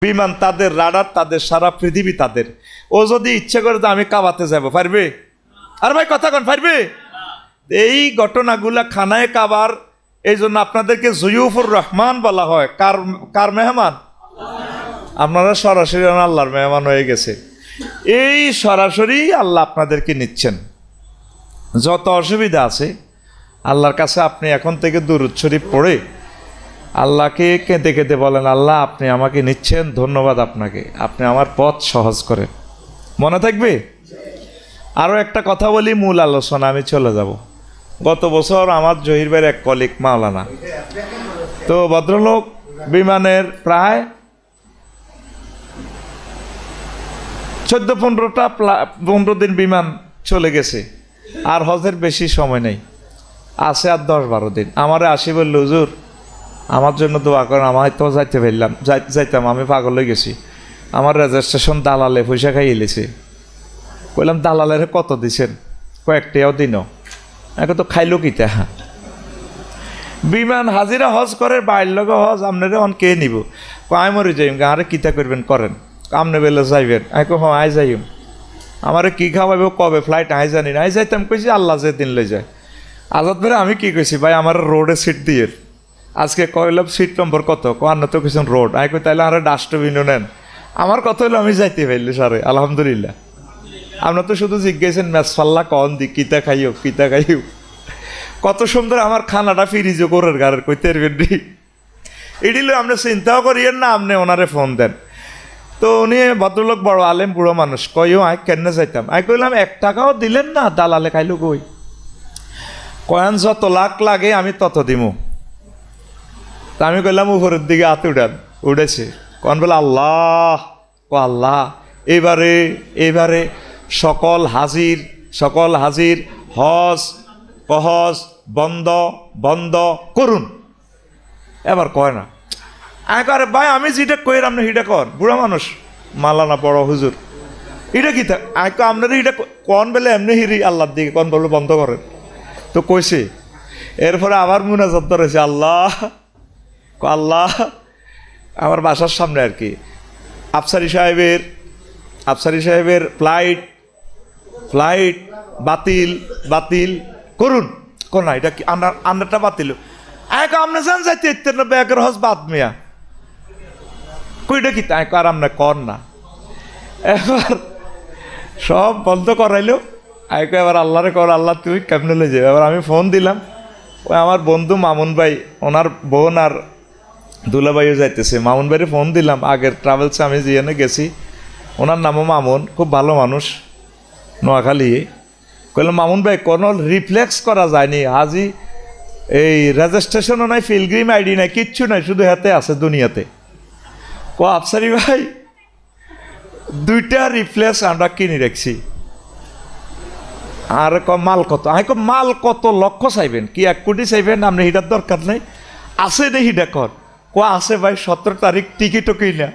বিমান তাদের, রাডার তাদের, সারা পৃথিবী তাদের। ও যদি ইচ্ছে করে তো আমি কাবাতে যাব, পারবে? আর ভাই কথা কন, পারবে? এই ঘটনাগুলা খানায় কাবার, এই জন্য আপনাদেরকে জুয়ুফুর রহমান বলা হয়। কার মেহমান? আপনারা সরাসরি আল্লাহর মেহমান হয়ে গেছে। এই সরাসরি আল্লাহ আপনাদেরকে নিচ্ছেন। যত অসুবিধা আছে আল্লাহর কাছে আপনি এখন থেকে দুরূদ শরীফ পড়ে আল্লাহকে কেঁদে কেঁদে বলেন, আল্লাহ আপনি আমাকে নিচ্ছেন, ধন্যবাদ আপনাকে, আপনি আমার পথ সহজ করেন। মনে থাকবে? আরও একটা কথা বলি, মূল আলোচনা আমি চলে যাব। গত বছর আমার জহির ভাইয়ের এক কলিগ মাওলানা, তো ভদ্রলোক বিমানের প্রায় 14-15 দিন বিমান চলে গেছে, আর হজের বেশি সময় নেই, আছে আর 10-12 দিন। আমারে আসি বলল, হুজুর আমার জন্য দোয়া করেন, আমায় তো যাইতে পারলাম, যাইতাম, আমি পাগল হয়ে গেছি, আমার রেজিস্ট্রেশন দালালে পয়সা খাইয়ে এলেছে। কইলাম দালালের কত দিছেন? কয়েকটাও দিনও। এখন তো খাইলো কিতা? বিমান হাজিরা হজ করে, বাইর লগে হজ, আপনারা অন কে নিব? আমি মরে যাইম, গাঁরে কিতা করবেন করেন, আপনি বেলে যাইবেন। আমি কো হ্যাঁ আই যাইম। আমারে কি খাওয়াইব, কবে ফ্লাইট আই জানি না। আই যাইতাম, কইছি আল্লাহ যে দিন লই যায়। আজাদ ভাই আমি কি কইছি, ভাই আমার রোডে সিট দিয়ে আজকে কইলাম সিট নম্বর কত, কোয়ান্ন তো কিছু রোড। আমি কই তাইলে আরে ডাস্টবিনও নেন। আমার কথা হলো আমি যাইতে পারলি সারে, আলহামদুলিল্লাহ। আপনার তো শুধু জিজ্ঞাসেন মেসফাল্লা কন দি, কিতা খাইও কিতা খাইও। কত সুন্দর আমার খানাটা ফিরিজও করার গাড়ের, কইতে পারবেন। এটিলো আমরা চিন্তাও করিয়েন না, আপনি ওনারে ফোন দেন। তো উনি ভদ্রলোক বড় আলেম, বুড়ো মানুষ, কইও আই কেন যাইতাম। আমি কইলাম 1 টাকাও দিলেন না, দালালে খাইলো কই? কয়েন যত লাখ লাগে আমি তত দিমু। তা আমি কইলাম উপরের দিকে হাত উঠান, উঠেছে। কন বলে আল্লাহ, আল্লাহ এবারে সকল হাজির হজ বন্ধ করুন। এবার কয় না, আরে ভাই আমি যেটা কই আপনি হিটা কন, বুড়া মানুষ মালানা বড় হুজুর, এটা কি আপনারা এটা কন বলে এমনি হিরি আল্লাহর দিকে কন বলে বন্ধ করেন। তো কইছে, এরপরে আবার মুনাজাত ধরেছে, আল্লাহ আমার বাসার সামনে আর কি আফসারি সাহেবের ফ্লাইট বাতিল করুন। কোন এটা কি আন্ডারটা বাতিল? আপনি যান যাইতে ইত্যাদি না, ব্যাগের হজ বাদ মিয়া কইটা কি তাই আর আপনি কর না। এবার সব বন্ধ করাইলো। এবার আল্লাহরে কর, আল্লাহ তুই কেমনে লয়ে যাবে। এবার আমি ফোন দিলাম, ওই আমার বন্ধু মামুন ভাই, ওনার বোন আর দুলাভাইও যাইতেছে। মামুন ভাইরে ফোন দিলাম, আগের ট্রাভেলসে আমি যেখানে গেছি, ওনার নামও মামুন, খুব ভালো মানুষ, নোয়াখালী। কইলাম মামুন ভাই কোনো রিফ্লেক্স করা যায়নি, হাজি এই রেজিস্ট্রেশনও নাই, পিলগ্রিম আইডি নাই, কিচ্ছু নাই, শুধু হাতে আছে দুনিয়াতে। আফসারি ভাই 2টা রিফ্লেক্স আমরা কিনে রাখছি। আর মাল কত? আমি মাল কত লক্ষ চাইবেন কি 1 কোটি চাইবেন? আপনি হিটার দরকার নেই, আছে রে হিটা কর। আছে ভাই 17 তারিখ টিকিটও কিনা।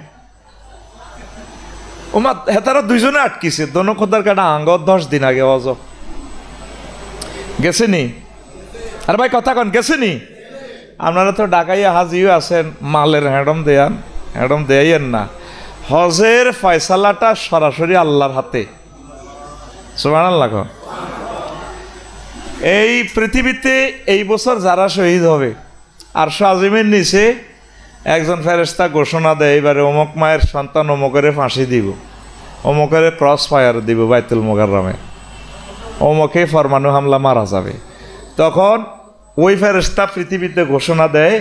ওমা হেতারা 2জনে আটকিছে, দোনো খোদার কাটা আঙ্গ 10 দিন আগে অজ গেছে নি। আর ভাই কথা কন গেছে নি? আপনারা তো ঢাকাইয়া হাজিও আছেন, মালের হ্যাডম দেয়াইয়েন না। হজের ফয়সালাটা সরাসরি আল্লাহর হাতে। সুবহানাল্লাহ। এই পৃথিবীতে এই বছর যারা শহীদ হবে, আরশ আজিমের নিচে একজন ফেরেশতা ঘোষণা দেয়, এবারে অমুক মায়ের সন্তান অমুকের ফাঁসি দিব, অমুকের ক্রস ফায়ার দিব বাইতুল মুকাররমে, অমুকে ফরমানু হামলা মারা যাবে। তখন ওই ফেরেশতা পৃথিবীতে ঘোষণা দেয়,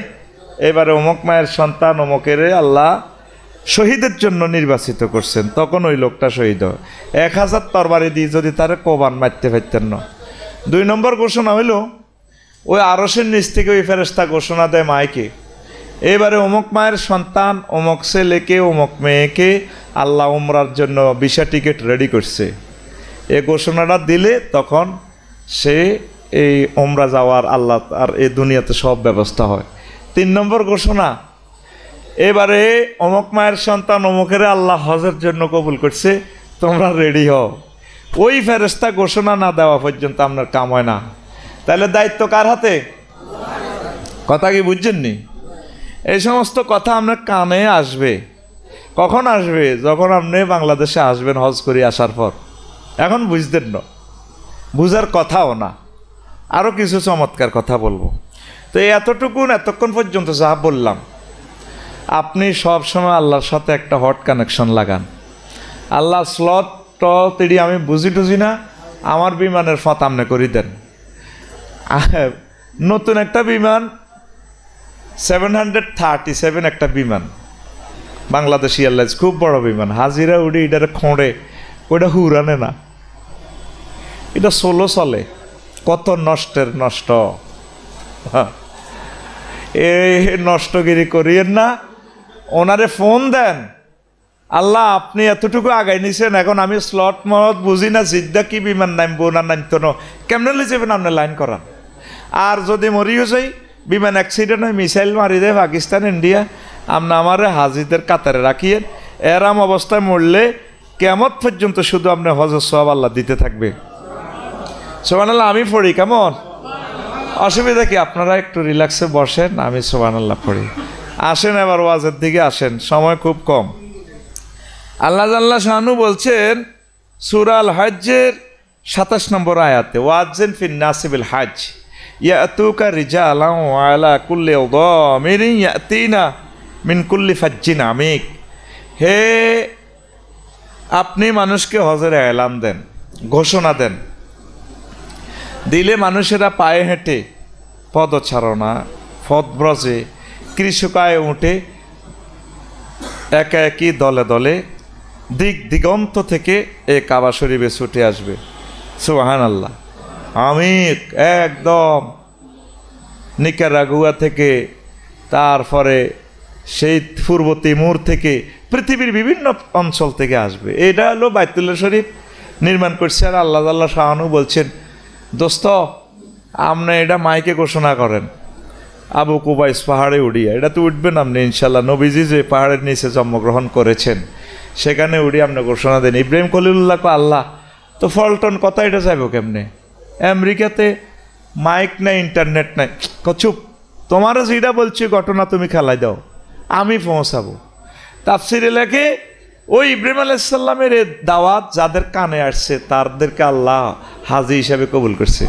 এবারে অমুক মায়ের সন্তান অমুকের আল্লাহ শহীদের জন্য নির্বাচিত করছেন। তখন ওই লোকটা শহীদ হয়। 1000 তরবারি দিয়ে যদি তারা কোবান মারতে পারতেন না। 2 নম্বর ঘোষণা হইল, ওই আরশের নিচ থেকে ওই ফেরেশতা ঘোষণা দেয় মায়কে, এবারে অমুক মায়ের সন্তান অমুক ছেলেকে অমুক মেয়েকে আল্লাহ উমরার জন্য ভিসা টিকিট রেডি করছে। এই ঘোষণাটা দিলে তখন সে এই উমরা যাওয়ার আল্লাহ আর এই দুনিয়াতে সব ব্যবস্থা হয়। 3 নম্বর ঘোষণা, এবারে অমুক মায়ের সন্তান অমুকের আল্লাহ হজের জন্য কবুল করছে, তোমরা রেডি হও। ওই ফেরেশতা ঘোষণা না দেওয়া পর্যন্ত আপনার কাম হয় না। তাহলে দায়িত্ব কার হাতে? কথা কি বুঝছেননি? এই সমস্ত কথা আপনার কানে আসবে, কখন আসবে? যখন আপনি বাংলাদেশে আসবেন হজ করে আসার পর। এখন বুঝতেন না, বুঝার কথাও না। আরও কিছু চমৎকার কথা বলবো। তো এতক্ষণ পর্যন্ত যা বললাম, আপনি সব সময় আল্লাহর সাথে একটা হট কানেকশন লাগান। আল্লাহ স্লট তিড়ি আমি বুঝি টুঝি না, আমার বিমানের ফত আমনে করি দেন। নতুন একটা বিমান 737 একটা বিমান, বাংলাদেশ এয়ারলাইন্স, খুব বড় বিমান। হাজিরা উড়ি এটারে খোঁড়ে, ওইটা হুরানে না, এটা সোলো চলে। কত নষ্টের নষ্ট। এই নষ্টগিরি করিয়েন না, ওনারে ফোন দেন। আল্লাহ আপনি এতটুকু আগাই নিছেন, এখন আমি স্লট মত বুঝি না, জিদ্দা কি বিমান নামবো না নামতো না, কেমনে লি যাবেন আপনি লাইন করান। আর যদি মরিও যাই, বিমান অ্যাক্সিডেন্ট হয়, মিসাইল মারি দেয় পাকিস্তান ইন্ডিয়া, আপনি আমারে হাজিদের কাতারে রাখিয়েন। এরাম অবস্থায় মরলে কিয়ামত পর্যন্ত শুধু আপনি হজের সওয়াব আল্লাহ দিতে থাকবে। সুবহানাল্লাহ। আমি পড়ি, কেমন? অসুবিধা কি? আপনারা একটু রিল্যাক্সে বসেন, আমি সুবহানাল্লাহ পড়ি। আসেন এবার ওয়াজের দিকে আসেন, সময় খুব কম। আল্লাহ জাল্লা শানু বলছেন সূরা আল হজ্জের 27 নম্বর আয়াতে, ওয়াজ্জিন ফিন নাসি বিল হজ্জ ইয়াতুকা রিজালান ওয়া আলা কুল্লি দামিরিন ইয়াতিনা মিন কুল্লি ফাজ্জিন আমিক। হে আপনি মানুষকে হজের এলান দেন, ঘোষণা দেন, দিলে মানুষেরা পায়ে হেঁটে, পদচারণা, পদব্রজে, কৃষকায় উঠে, একা একই দলে দলে দিক দিগন্ত থেকে এ কাবা শরীফে ছুটে আসবে। সুবহানাল্লাহ। আমিক একদম নিকারাগুয়া থেকে, তারপরে সেই পূর্ব তিমুর থেকে, পৃথিবীর বিভিন্ন অঞ্চল থেকে আসবে। এটা হলো বাইতুল্লাহ শরীফ নির্মাণ করছে। আর আল্লাহ আল্লাহ শাহানু বলছেন, দোস্ত আপনি এটা মাইকে ঘোষণা করেন, আবু কুবাইস পাহাড়ে উড়িয়া, এটা তো উঠবেন আপনি ইনশাল্লাহ। নবীজি যে পাহাড়ের নিচে জন্মগ্রহণ করেছেন সেখানে উড়িয়ে আপনি ঘোষণা দেন। ইব্রাহিম খলিলুল্লাহকে আল্লাহ তো ফলটন কথা, এটা যাইব কেমনে? আমেরিকাতে মাইক নাই, ইন্টারনেট নাই। চুপ, তোমার যেটা বলছি ঘটনা তুমি খেলাই দাও, আমি পৌঁছাবো। তাফসিরে লেখে ওই ইব্রাহিম আলাইহিস সালামের দাওয়াত যাদের কানে আসছে তাদেরকে আল্লাহ হাজী হিসাবে কবুল করছে।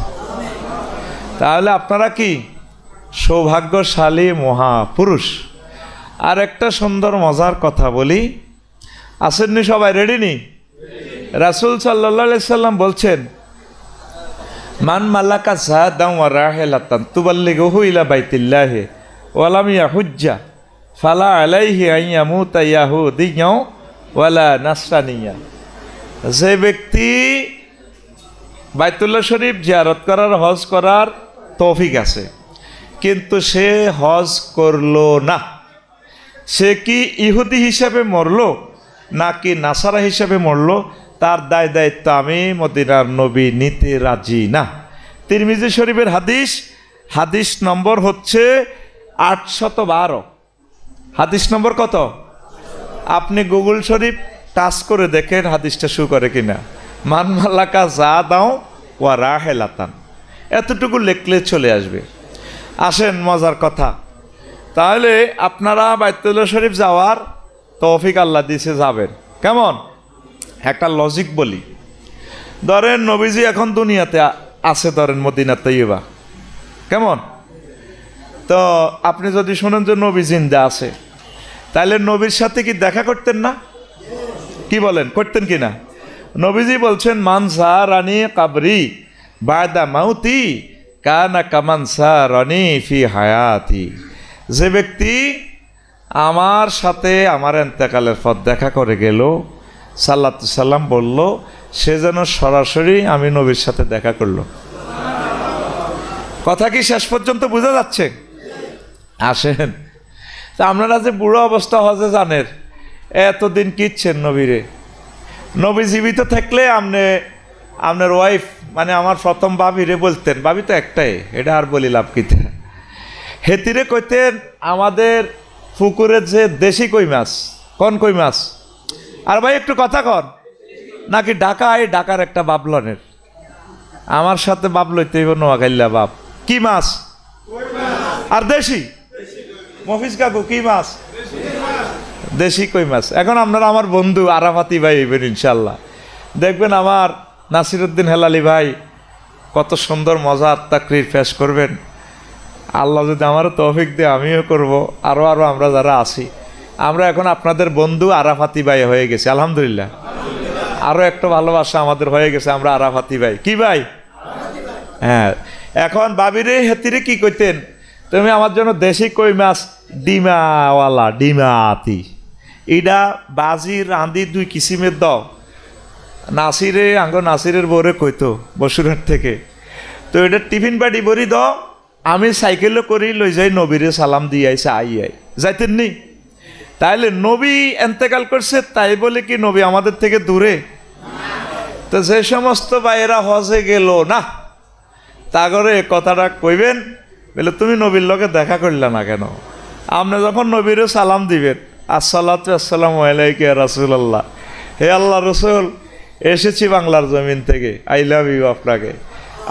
তাহলে আপনারা কি সৌভাগ্যশালী মহাপুরুষ। আর একটা সুন্দর মজার কথা বলি, আসেননি সবাই? রেডি নি? রাসূল সাল্লাল্লাহু আলাইহি সাল্লাম বলছেন, মান মালাকা যাদান ওয়া রাহিলাতান তুবাল্লিগুহু ইলা বাইতিল্লাহি ওয়া লাম ইয়াহুজ্জা ফালা আলাইহি আন ইয়ামুতা ইয়াহুদিয়্যাও ওয়ালা নাসরানিয়্যা। যে ব্যক্তি বাইতুল্লাহ শরীফ জিয়ারত করার, হজ করার তৌফিক আছে, কিন্তু সে হজ করলো না, সে কি ইহুদি হিসাবে মরলো নাকি নাসারা হিসাবে মরলো, তার দায় দায়িত্ব আমি মদিনার নবী নিতে রাজি না। তিরমিজি শরীফের হাদিস, হাদিস নম্বর হচ্ছে 812। হাদিস নম্বর কত? আপনি গুগল শরীফ টাচ করে দেখেন হাদিসটা শু করে কিনা। মান মালাকা যাদান ওয়া রাহিলাতান, এতটুকু লিখলে চলে আসবে। আসেন মজার কথা, তাহলে আপনারা বাইতুল্লাহ শরীফ যাওয়ার তৌফিক আল্লাহ দিয়েছে, যাবেন। কেমন? একটা লজিক বলি, ধরেন নবীজি এখন দুনিয়াতে আছে, ধরেন মদিনা তৈয়বা, কেমন? তো আপনি যদি শোনেন যে নবী জিন্দা আছে, তাহলে নবীর সাথে কি দেখা করতেন না? কি বলেন, করতেন কি না? নবীজি বলছেন, মান সারানি কাবরি বাদা মাউতি কানা কামান সারানি ফি হায়াতি। যে ব্যক্তি আমার সাথে আমার এন্তেকালের পর দেখা করে গেল, সাল্লাল্লাহু আলাইহি সাল্লাম বলল, সে যেন সরাসরি আমি নবীর সাথে দেখা করলো। কথা কি শেষ পর্যন্ত বোঝা যাচ্ছে? আসেন, তা আপনারা যে বুড়ো অবস্থা হজে জানেন, এতদিন কিচ্ছেন নবীরে। নবী জীবিত থাকলে আপনার ওয়াইফ, মানে আমার প্রথম ভাবিরে বলতেন, ভাবি তো একটাই, এটা আর বলি লাভ কিতে, হেতিরে কইতেন আমাদের পুকুরের যে দেশি কই মাছ, কোন কই মাছ? আর ভাই একটু কথা কন, নাকি ঢাকা, এই ঢাকার একটা বাবলনের, আমার সাথে বাপ লইতে হইব নোয়াখাইল্লা বাপ। কি মাছ? আর দেশি। মফিজ কাকু কি মাছ? দেশি কই মাছ। এখন আপনারা আমার বন্ধু আরাফাতি ভাই হইবেন ইনশাল্লাহ, দেখবেন আমার নাসিরউদ্দিন হেলালি ভাই কত সুন্দর মজার তাকরির পেশ করবেন। আল্লাহ যদি আমারও তৌফিক দেয় আমিও করব, আরও আমরা যারা আছি আমরা এখন আপনাদের বন্ধু আরাফাতি ভাই হয়ে গেছি আলহামদুলিল্লাহ। আরও একটা ভালোবাসা আমাদের হয়ে গেছে, আমরা আরাফাতি ভাই। কি ভাই? হ্যাঁ। এখন বাবিরে হেতিরে কি কইতেন, তুমি আমার জন্য দেশি কই মাছ ডিমাওয়ালা ডিমাতি ইডা বাজি রাঁধি 2 কিসিমের দাও। নাসিরে নাসিরের বউরে কইতো বসুরহাট থেকে, তো এটা টিফিন বাড়ি বড়ি দাও, আমি সাইকেলও করি লই যাই নবীরে সালাম দিয়ে আইসে আই যাইতেন নি। তাইলে নবী এন্তেকাল করছে তাই বলে কি নবী আমাদের থেকে দূরে? তো যে সমস্ত ভাইয়েরা হজে গেল না তা করে কথাটা কইবেন, বলে তুমি নবীর লগে দেখা করলে না কেন? আপনি যখন নবীরে সালাম দিবেন, আসসালাতু আসসালামু আলাইকা ইয়া রাসূলুল্লাহ, হে আল্লাহ রসুল এসেছি বাংলার জমিন থেকে, আই লাভ ইউ আপনাকে।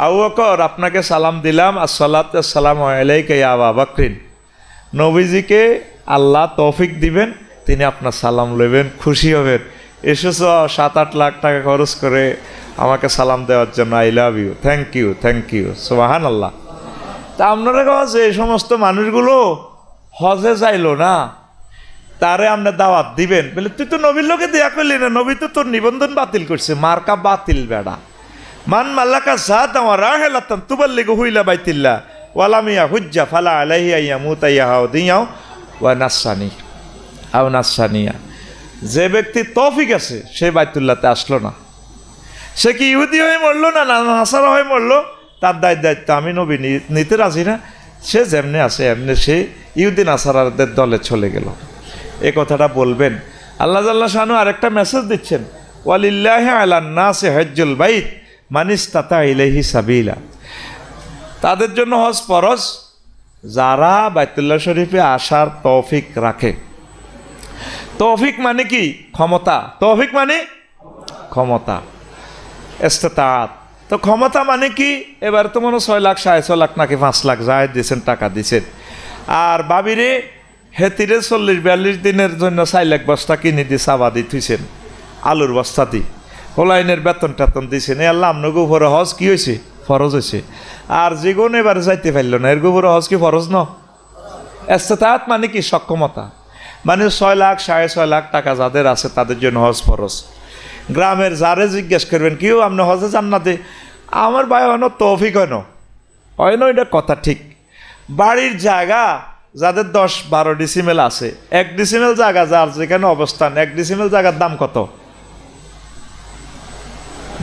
আবু বকর আপনাকে সালাম দিলাম, আসসালাতু আসসালামু আলাইকা ইয়া আবা বকরিন। নবীজিকে আল্লাহ তৌফিক দিবেন, তিনি আপনার সালাম লইবেন, খুশি হবেন। এসেছ 7-8 লাখ টাকা খরচ করে আমাকে সালাম দেওয়ার জন্য, I love you, thank you, thank you, সুবহানাল্লাহ। তা আপনারা যে এই সমস্ত মানুষগুলো হজে যাইলো না, তারে আপনার দাওয়াত দিবেন, বলে তুই তো নবীর লোকে দেয়া করলি না, নবী তো তোর নিবন্ধন বাতিল করছে। মার্কা বাতিল বেড়া। মান মাল্লাকা জাত আমার রাহেলাতান তুবাল্লিগু হুইলা বাইতিল্লাহ ওয়ালামিয়া হুজ্জা ফালা আলাইহি আইয়ামুতা ইয়াহুদিয়াও ওয়া নাসসানি আও নাসসানিয়া। যে ব্যক্তি তৌফিক আছে সে বাইতুল্লাহতে আসলো না, সে কি ইহুদি হয়ে মরলো না নাসারা হয়ে মরলো, তার দায়িত্ব আমি নবী নিতে রাজি না। সে যেমনি আছে এমনি সে ইহুদি নাসারাদের দলে চলে গেল। এই কথাটা বলবেন। আল্লাহ জাল্লা শানু আরেকটা মেসেজ দিচ্ছেন, ওয়ালিল্লাহি আলান নাসি হজ্জুল বাইত মান ইসতাতা ইলাইহি সাবিলা। তাদের জন্য হজ ফরজ যারা বাইতুল্লাহ শরীফে আসার তৌফিক রাখে। তৌফিক মানে কি? ক্ষমতা। তৌফিক মানে ক্ষমতা, ইস্তাতাত। তো ক্ষমতা মানে কি? এবার তো মনে 6 লাখ 6.5 লাখ নাকি 5 লাখ যায় দিয়েছেন, টাকা দিয়েছেন। আর বাবিরে হেতিরে 40-42 দিনের জন্য 4 লাখ বস্তা কিনে দিয়ে চাবাদি থুইছেন, আলুর বস্তা দি হোলাইনের বেতন টেতন দিয়েছেন। এ আল্লাহ আপনাকে উপরে হজ কি হয়েছে? ফরজ হয়েছে। আর যেগুলো এবার যাইতে পারল না, এর উপরে হজ কি ফরজ ন? ইস্তাতাত মানে কি? সক্ষমতা। মানে 6 লাখ 6.5 লাখ টাকা যাদের আছে তাদের জন্য হজ ফরজ। গ্রামের যারে জিজ্ঞেস করবেন কেউ আপনি হজে যান না দে, আমার ভাই হন তৌফিক হয় না, এটা কথা ঠিক। বাড়ির জায়গা যাদের 10-12 ডিসিমেল আছে, 1 ডিসিমেল জায়গা যার যেখানে অবস্থান, 1 ডিসিমেল জায়গার দাম কত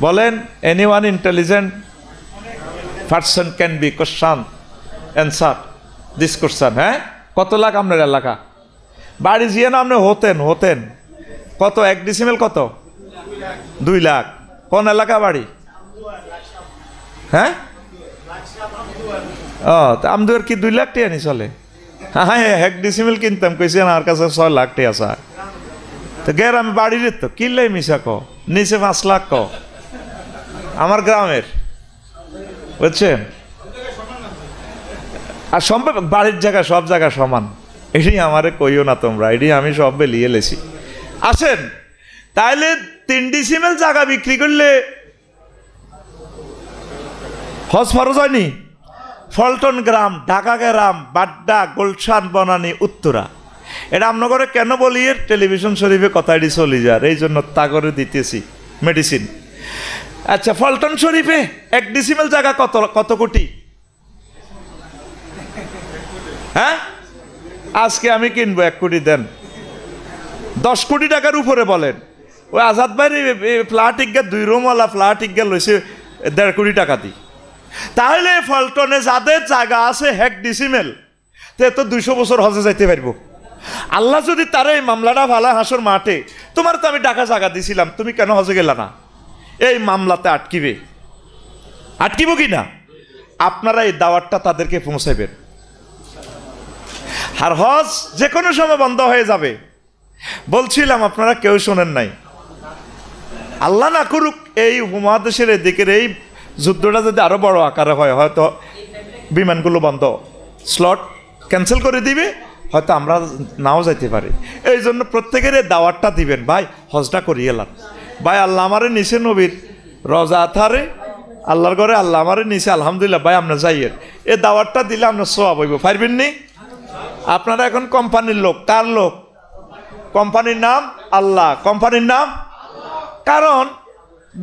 বলেন? Anyone intelligent person can be question answer this question. হ্যাঁ, কত লাখ আপনার এলাকা? বাড়ি জিয়ে না আপনি হতেন কত? 1 ডিসিমেল কত? 2 লাখ। কোন এলাকা বাড়ি? হ্যাঁ, ও আমদুয়ার কি 2 লাখ টাকা নি চলে? হ্যাঁ, 1 ডিসিমেল কিনতাম কইছি আমার কাছে 6 লাখ টাকা আছে। তো গ্রামে বাড়ির তো কিনলে মিশা ক নিচে 5 লাখ ক আমার গ্রামের, বুঝছেন? আর সম্ভব বাড়ির জায়গা সব জায়গা সমান, এটি আমারে কইও না তোমরা, এটি আমি সব বেলিয়ে লেছি। আসেন তাইলে 3 ডিসিমেল জায়গা বিক্রি করলে হজ ফরজ হয়নি? ফলটন গ্রাম, ঢাকা গ্রাম, বাড্ডা, গুলশান, বনানী, উত্তরা, এটা আপনার কেন বলি? এর টেলিভিশন শরীফে কথাটি চলে যায়, এই জন্য তা করে দিতেছি মেডিসিন। আচ্ছা, ফলটন শরীফে 1 ডিসিমেল জায়গা কত কোটি? হ্যাঁ, আজকে আমি কিনবো 1 কোটি দেন, 10 কোটি টাকার উপরে বলেন। ওই আজাদ ভাই ফ্ল্যাট ইজ্ঞা 2 রুমওয়ালা ফ্ল্যাট ইজ্ঞা লইছে 1.5 কোটি টাকা দিই। তাহলে ফলটনে যাদের জায়গা আছে 1 ডিসিমেল, তো 200 বছর হজে যাইতে পারবো। আল্লাহ যদি তার এই মামলাটা ভালা হাসর মাঠে, তোমার তো আমি টাকা জায়গা দিছিলাম, তুমি কেন হজে গেলা না, এই মামলাতে আটকিব কি না? আপনারা এই দাওয়াতটা তাদেরকে পৌঁছাবেন। আর হজ যে কোনো সময় বন্ধ হয়ে যাবে বলছিলাম, আপনারা কেউ শোনেন নাই। আল্লাহ না করুক এই উপমহাদেশের এদিকের এই যুদ্ধটা যদি আরো বড় আকারে হয়, হয়তো বিমানগুলো বন্ধ, স্লট ক্যান্সেল করে দিবে, হয়তো আমরা নাও যাইতে পারি। এই জন্য প্রত্যেকের এই দাওয়াতটা দিবেন, ভাই হজটা করিয়ে এলাম, ভাই আল্লাহ আমারে নিচে নবীর রজা থারে আল্লাহর ঘরে আল্লাহ আমারে নিচে, আলহামদুলিল্লাহ ভাই আমরা যাইয়ের এই দাওয়াতটা দিলে আমরা সওয়াব হইব। পারবেন নি? আপনারা এখন কোম্পানির লোক, কার লোক? কোম্পানির নাম আল্লাহ, কোম্পানির নাম, কারণ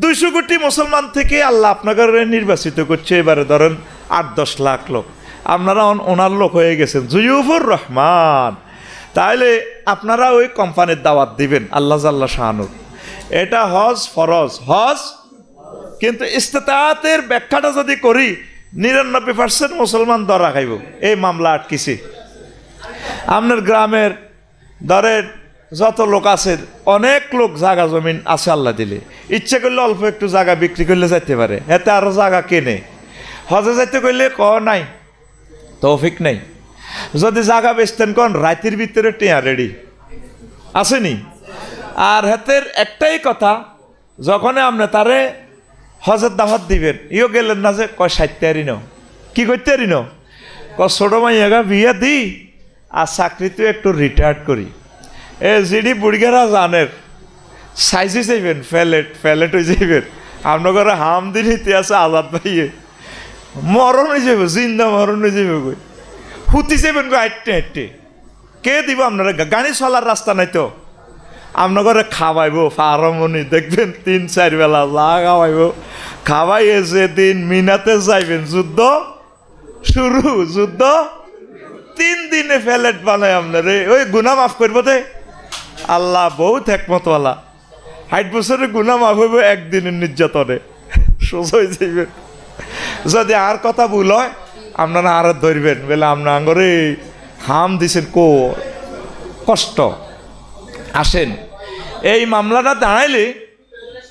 200 কোটি মুসলমান থেকে আল্লাহ আপনাকে নির্বাচিত করছে। এবারে ধরেন 8-10 লাখ লোক, আপনারা ওনার লোক হয়ে গেছেন, জুয়ুফুর রহমান। তাহলে আপনারা ওই কোম্পানির দাওয়াত দিবেন আল্লাহ জাল্লা শাহানুর। এটা হজ ফরজ, হজ, কিন্তু ইস্তেতাআতের ব্যাখ্যাটা যদি করি 99% মুসলমান ধরা খাইব। এই মামলা আটকিছি। আপনার গ্রামের ধরেন যত লোক আছে, অনেক লোক জায়গা জমিন আছে আল্লাহ দিলে, ইচ্ছে করলে অল্প একটু জায়গা বিক্রি করলে যাইতে পারে, এতে আরো জায়গা কেনে। হজে যাইতে করলে নাই, তৌফিক নেই। যদি জায়গা বেচতেন কোন রাতের ভিতরে টিয়া রেডি আসেনি। আর হাতের একটাই কথা, যখন আপনি তারে হজের দাওয়াত দিবেন, ইও গেলেন না যে কয় 60 নাও, কি করতে পারি না, ছোট মাইয়াগা বিয়া দিই আর চাকরিতে একটু রিটায়ার্ড করি। এ জিডি বুড়িগারা জানের সাইজে যাইবেন, ফ্যালেট হয়ে যাইবেন। আপনার হাম দিন ইতিহাসে আজাদ ভাইয়ে মরণ হয়ে যাবে, জিন্দা মরণ হয়ে যাবে, কই হুতি যাবেন গো হাঁটতে হাঁটতে। কে দিব আপনারা? গাড়ি চলার রাস্তা নাই তো। আপনার ঘরে খাওয়াইব ফার্মনি, দেখবেন 3-4 বেলা যা খাওয়াইব। খাওয়াইয়ে যেদিন মিনাতে যাইবেন, যুদ্ধ শুরু, যুদ্ধ 3 দিনে ফ্যালেট বানায় আপনারে। ওই গুনাহ মাফ করবো দে আল্লাহ, বহুত একমতওয়ালা। 60 বছরের গুনাহ মাফ হইব একদিনের নির্যাতনে, সোজা হয়ে যাইবেন। যদি আর কথা ভুল হয় আপনারা আর ধরবেন, বলে আপনার আঙ্গরে হাম দিছেন কো কষ্ট। আসেন, এই মামলাটা দাঁড়াইলে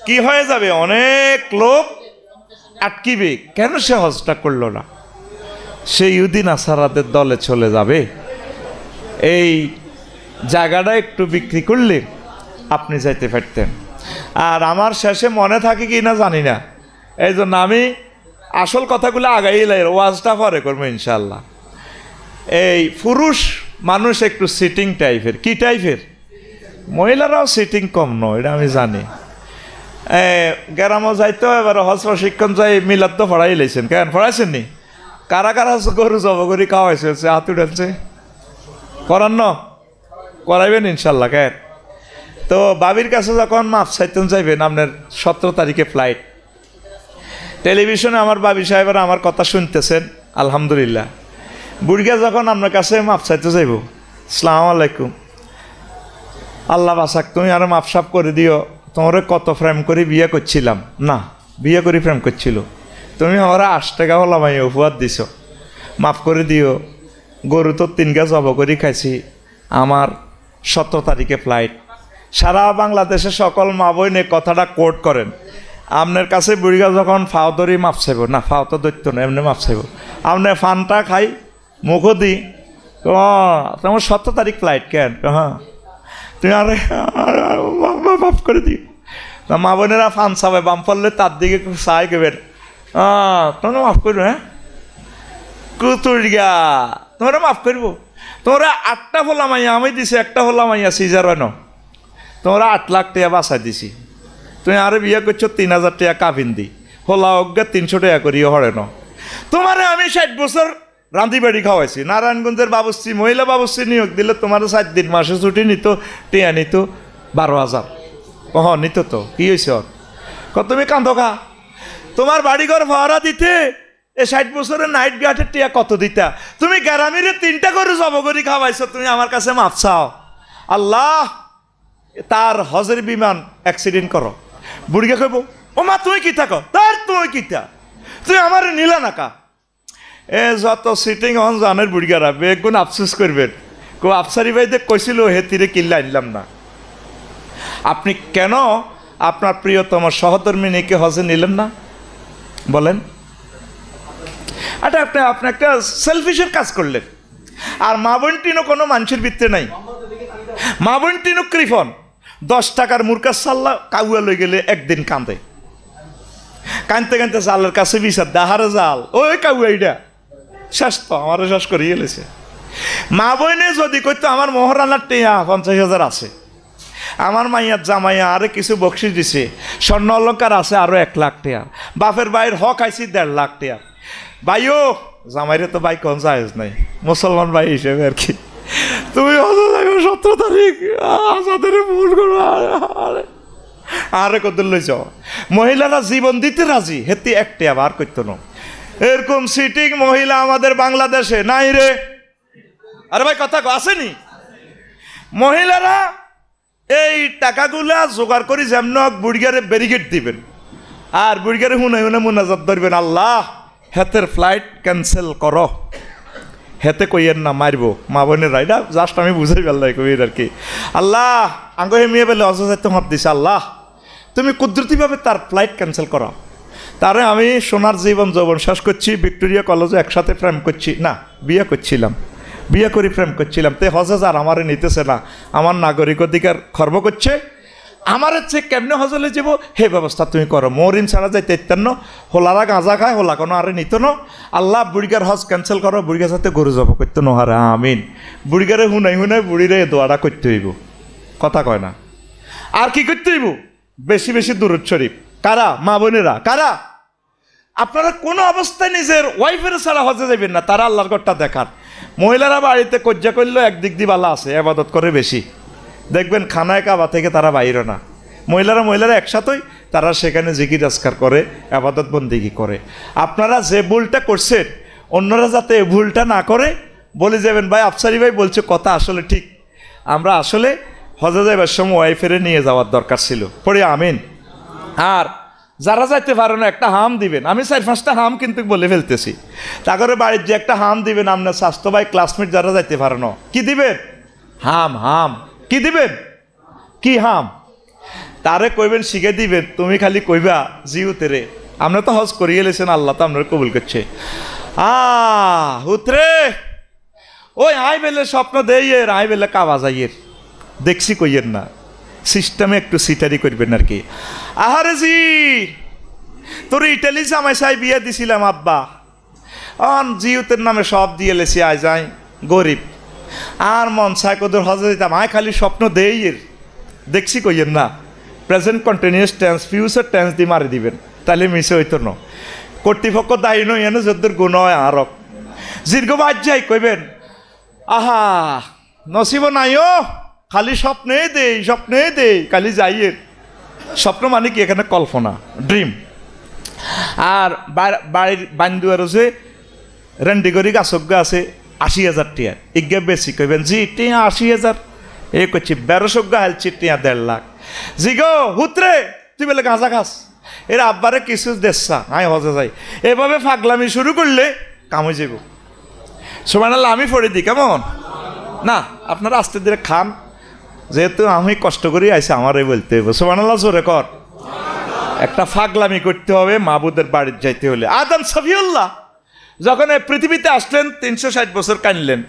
কি হয়ে যাবে, অনেক লোক আটকিবে। কেন সে হজটা করলো না? সে ইহুদি নাসারাদের দলে চলে যাবে। এই জায়গাটা একটু বিক্রি করলে আপনি যাইতে পারতেন। আর আমার শেষে মনে থাকে কি না জানি না, এই জন্য আমি আসল কথাগুলো আগাইলাই, ওয়াজটা পরে করবো ইনশাল্লাহ। এই পুরুষ মানুষ একটু সিটিং টাইপের। কি টাইপের? মহিলারাও সিটিং কম নয়, এটা আমি জানি। গ্রামও যাইতো, এবার হজ প্রশিক্ষণ যাই মিলাদ তো পড়াই লাইছেন। কেন পড়াইছেন নি? কারা কারা গরু জব করি খাওয়াইছে, হাত উঠাচ্ছে করান ন, করাইবেন ইনশাল্লাহ। কেন তো বাবির কাছে যখন মাপ চাইতেন যাইবেন, আপনার 17 তারিখে ফ্লাইট। টেলিভিশনে আমার বাবি সাহেবেরা আমার কথা শুনতেছেন, আলহামদুলিল্লাহ। বুড়িয়া যখন আপনার কাছে মাপ চাইতে যাইব, আসসালামু আলাইকুম, আল্লাহ বাসাক তুমি আরো মাপসাপ করে দিও, তোমার কত ফ্রেম করে বিয়ে করছিলাম না, বিয়ে করে ফ্রেম করছিল, তুমি আমার 8 টাকা হলাম আমি উপহার দিছ, মাফ করে দিও। গরু তো 3 গা জব করে খাইছি, আমার 17 তারিখে ফ্লাইট। সারা বাংলাদেশের সকল মা বোন এই কথাটা কোট করেন। আপনার কাছে বুড়িগা যখন ফাও ধরি মাপ চাইব না, ফাও তো দৈত্য না, এমনি মাপ চাইব। আপনি ফানটা খাই মুখও দি, তোমার 17 তারিখ ফ্লাইট। কেন? হ্যাঁ তুমি আরে মাফ করে দিও। মা বোনেরা ফান চাবে, বাম পড়লে তার দিকে চাই কেবেন, তোমরা মাফ করবো। হ্যাঁ কুতুরিয়া তোমরা মাফ করবো। তোমরা 8টা হলাম আইয়া আমি দিছি, 1টা হলাম আইয়া সিজার হয় না, তোমরা 8 লাখ টাকা বাঁচাই দিছি। তুমি আরে বিয়ে করছো 3000 টাকা কাবিন দি, হলা অজ্ঞা 300 টাকা করিও হরে ন। তোমারে আমি 60 বছর রাঁধি বাড়ি খাওয়াইছি। নারায়ণগঞ্জের বাবুশ্রী, মহিলা বাবুশ্রী নিয়োগ দিলে তোমার 4 দিন মাসে ছুটি নিত, টিয়া নিত 12,000। নিত তো কি হয়েছে ওর? তুমি কান্দো খা, তোমার বাড়িঘর ভাড়া দিতে এই 60 বছরের নাইট গার্ডের টিয়া কত দিতা? তুমি গ্রামের 3টা করে জবগরি খাওয়াইছো, তুমি আমার কাছে মাপ চাও। আল্লাহ তার হজের বিমান অ্যাক্সিডেন্ট করো, বুড়িকে কইব ও মা তুই কি থাকো, তার তুই কিতা, তুই আমার নিলা নাকা। এ যত সিটিং হন জানের বুড়িগারা বেগুন আফসোস করবেন, কেউ আফসারি ভাইদের কইছিল হেতিরে কিল্লা আনলাম না। আপনি কেন আপনার প্রিয়তম সহধর্মিনীকে হজে নিলেন না বলেন? আপনি একটা সেলফিশের কাজ করলেন। আর মা বোন টিনও কোনো মানুষের ভিত্তি নাই, মা বোন টিনও কৃপন। 10 টাকার মুরকার সাল্লা কাউয়া লই গেলে একদিন কাঁদে, কাঁদতে কাঁদতে জালের কাছে বিচার দেহারে জাল, ওই কাউয়া এইটা শেষ তো আমারও শেষ করে গেলেছে। মা বইনে যদি কইতো আমার মহারানার টিয়া 50,000 আছে, আমার মাইয়ার জামাইয়া আরে কিছু বকশিস দিছে, স্বর্ণ অলঙ্কার আছে আরো 1 লাখ টাকা, বাপের ভাইয়ের হক আইছি 1.5 লাখ টাকা। ভাইও জামাইরে তো ভাই কোন জায়েজ নাই, মুসলমান ভাই হিসেবে আর কি। তুমি 17 তারিখ আজাদের ভুল করো আরে কত লইছ। মহিলারা জীবন দিতে রাজি, হেতি একটি আবার করতো না। এরকম সিটিং মহিলা আমাদের বাংলাদেশে নাই রে। আরে ভাই কথা আসেনি? মহিলারা এই টাকাগুলা জোগাড় করি যেমন বুড়িগারে ব্যারিকেড দিবেন, আর বুড়িগারে হুনে হুনে মুনাজাত ধরবেন, আল্লাহ হেতের ফ্লাইট ক্যান্সেল করো, হেতে কইয়ের না মারবো। মা বোনের রাইডা জাস্ট আমি বুঝাই পারলাই কইর আর কি। আল্লাহ আঙ্গ মেয়ে বেলে অজাইতে হাত দিছে, আল্লাহ তুমি কুদরতিভাবে তার ফ্লাইট ক্যান্সেল করো। তারে আমি সোনার জীবন যৌবন শেষ করছি, ভিক্টোরিয়া কলেজে একসাথে প্রেম করছি, না বিয়ে করছিলাম, বিয়ে করে প্রেম করছিলাম, তে হজে আর আমারে নিতেছে না, আমার নাগরিক অধিকার খর্ব করছে, আমার হচ্ছে কেমনে হজলে যাব হে ব্যবস্থা তুমি করো। মরিন ছাড়া যাইতে ইত্যান্ন, হোলারা গাঁজা খায়, হোলা কোনো আরে নিত না, আল্লাহ বুড়িগার হজ ক্যান্সেল করো, বুড়িগার সাথে গরু জব করতে নহারে আমিন। বুড়িগারে হুনাই হুনাই বুড়িরে দোয়াটা করতে হইব, কথা কয় না। আর কি করতে হইব? বেশি বেশি দুরূদ শরীফ। কারা? মা বোনেরা। কারা? আপনারা কোনো অবস্থায় নিজের ওয়াইফের ছাড়া হজে যাবেন না, তারা আল্লাহর ঘরটা দেখান। মহিলারা বাড়িতে কজ্জা করলেও একদিক দিয়ে ভালো আছে, আবাদত করে বেশি, দেখবেন খানায় কাবা থেকে তারা বাইরে না। মহিলারা একসাথেই তারা সেখানে জিকির আজকার করে, আবাদত বন্দিগি করে। আপনারা যে ভুলটা করছেন অন্যরা যাতে এই ভুলটা না করে বলে যাবেন, ভাই আফসারি ভাই বলছে কথা আসলে ঠিক, আমরা আসলে হজে যাইবার সময় ওয়াইফেরে নিয়ে যাওয়ার দরকার ছিল, পড়ে আমিন। আর যারা যাইতে পারো না একটা হাম দিবেন, আমি 4-5টা হাম কিন্তু বলে ফেলতেছি, তারপরে বাড়ির যে একটা হাম দিবেন, আপনার স্বাস্থ্য ভাই ক্লাসমেট যারা যাইতে পারো না, কি দিবেন? হাম। হাম কি দিবেন? কি হাম? তারে কইবেন, শিখে দিবেন, তুমি খালি কইবা জিউতে রে, আমরা তো হজ করিয়ে লেছেন, আল্লাহ তো আপনার কবুল করছে। হুতরে ওই আই বেলে স্বপ্ন দেইয়ের, আই বেলে কাবা যাইয়ের, দেখছি কইয়ের না, সিস্টেমে একটু সিটারি করবেন আর কি। আহারে জি তোর ইটালি জামাই সাই বিয়ে দিছিলাম আব্বা, জিউতের নামে সব দিয়ে লেছি, আয় যাই গরিব, আর মন চাই কদর হজে দিতাম, আয় খালি স্বপ্ন দেইয়ের, দেখছি কইয়ের না। Present continuous tense, future tense দিয়ে মারি দিবেন, তাহলে মিশে হইতো না। কর্তৃপক্ষ দায়ী নয় এনে যদ্দুর গুণ হয় আরক দীর্ঘ বাদ যাই কইবেন, আহা নসিব নাইও, খালি স্বপ্নে দেই খালি যাইয়ের। স্বপ্ন মানে কি? এখানে কল্পনা, ড্রিম। আর বাড়ির বান্ধুয়ারও যে রেন্ডিগরি গাছজ্ঞা আছে 80,000 টিয়া, ইজ্ঞা বেশি কইবেন, জি টিয়া 80,000, এ করছি 1200 হালছি টিয়া 1.5 লাখ। জি গো হুতরে তুই বলে গাঁজা খাস, এর আব্বারে কিছু দেশা আয় হজে যাই, এভাবে ফাগলামি শুরু করলে কাম হয়ে যাব। সুবহানাল্লাহ আমি পড়ে দিই কেমন না, আপনারা আস্তে ধীরে খান, যেহেতু আমি কষ্ট করে আইসি আমারই বলতে হবে সুবহানাল্লাহ জোরে কর। একটা ফাগলামি করতে হবে মাহবুদের বাড়ির যাইতে হলে। আদম সফিউল্লাহ যখন পৃথিবীতে আসলেন 360 বছর কানলেন,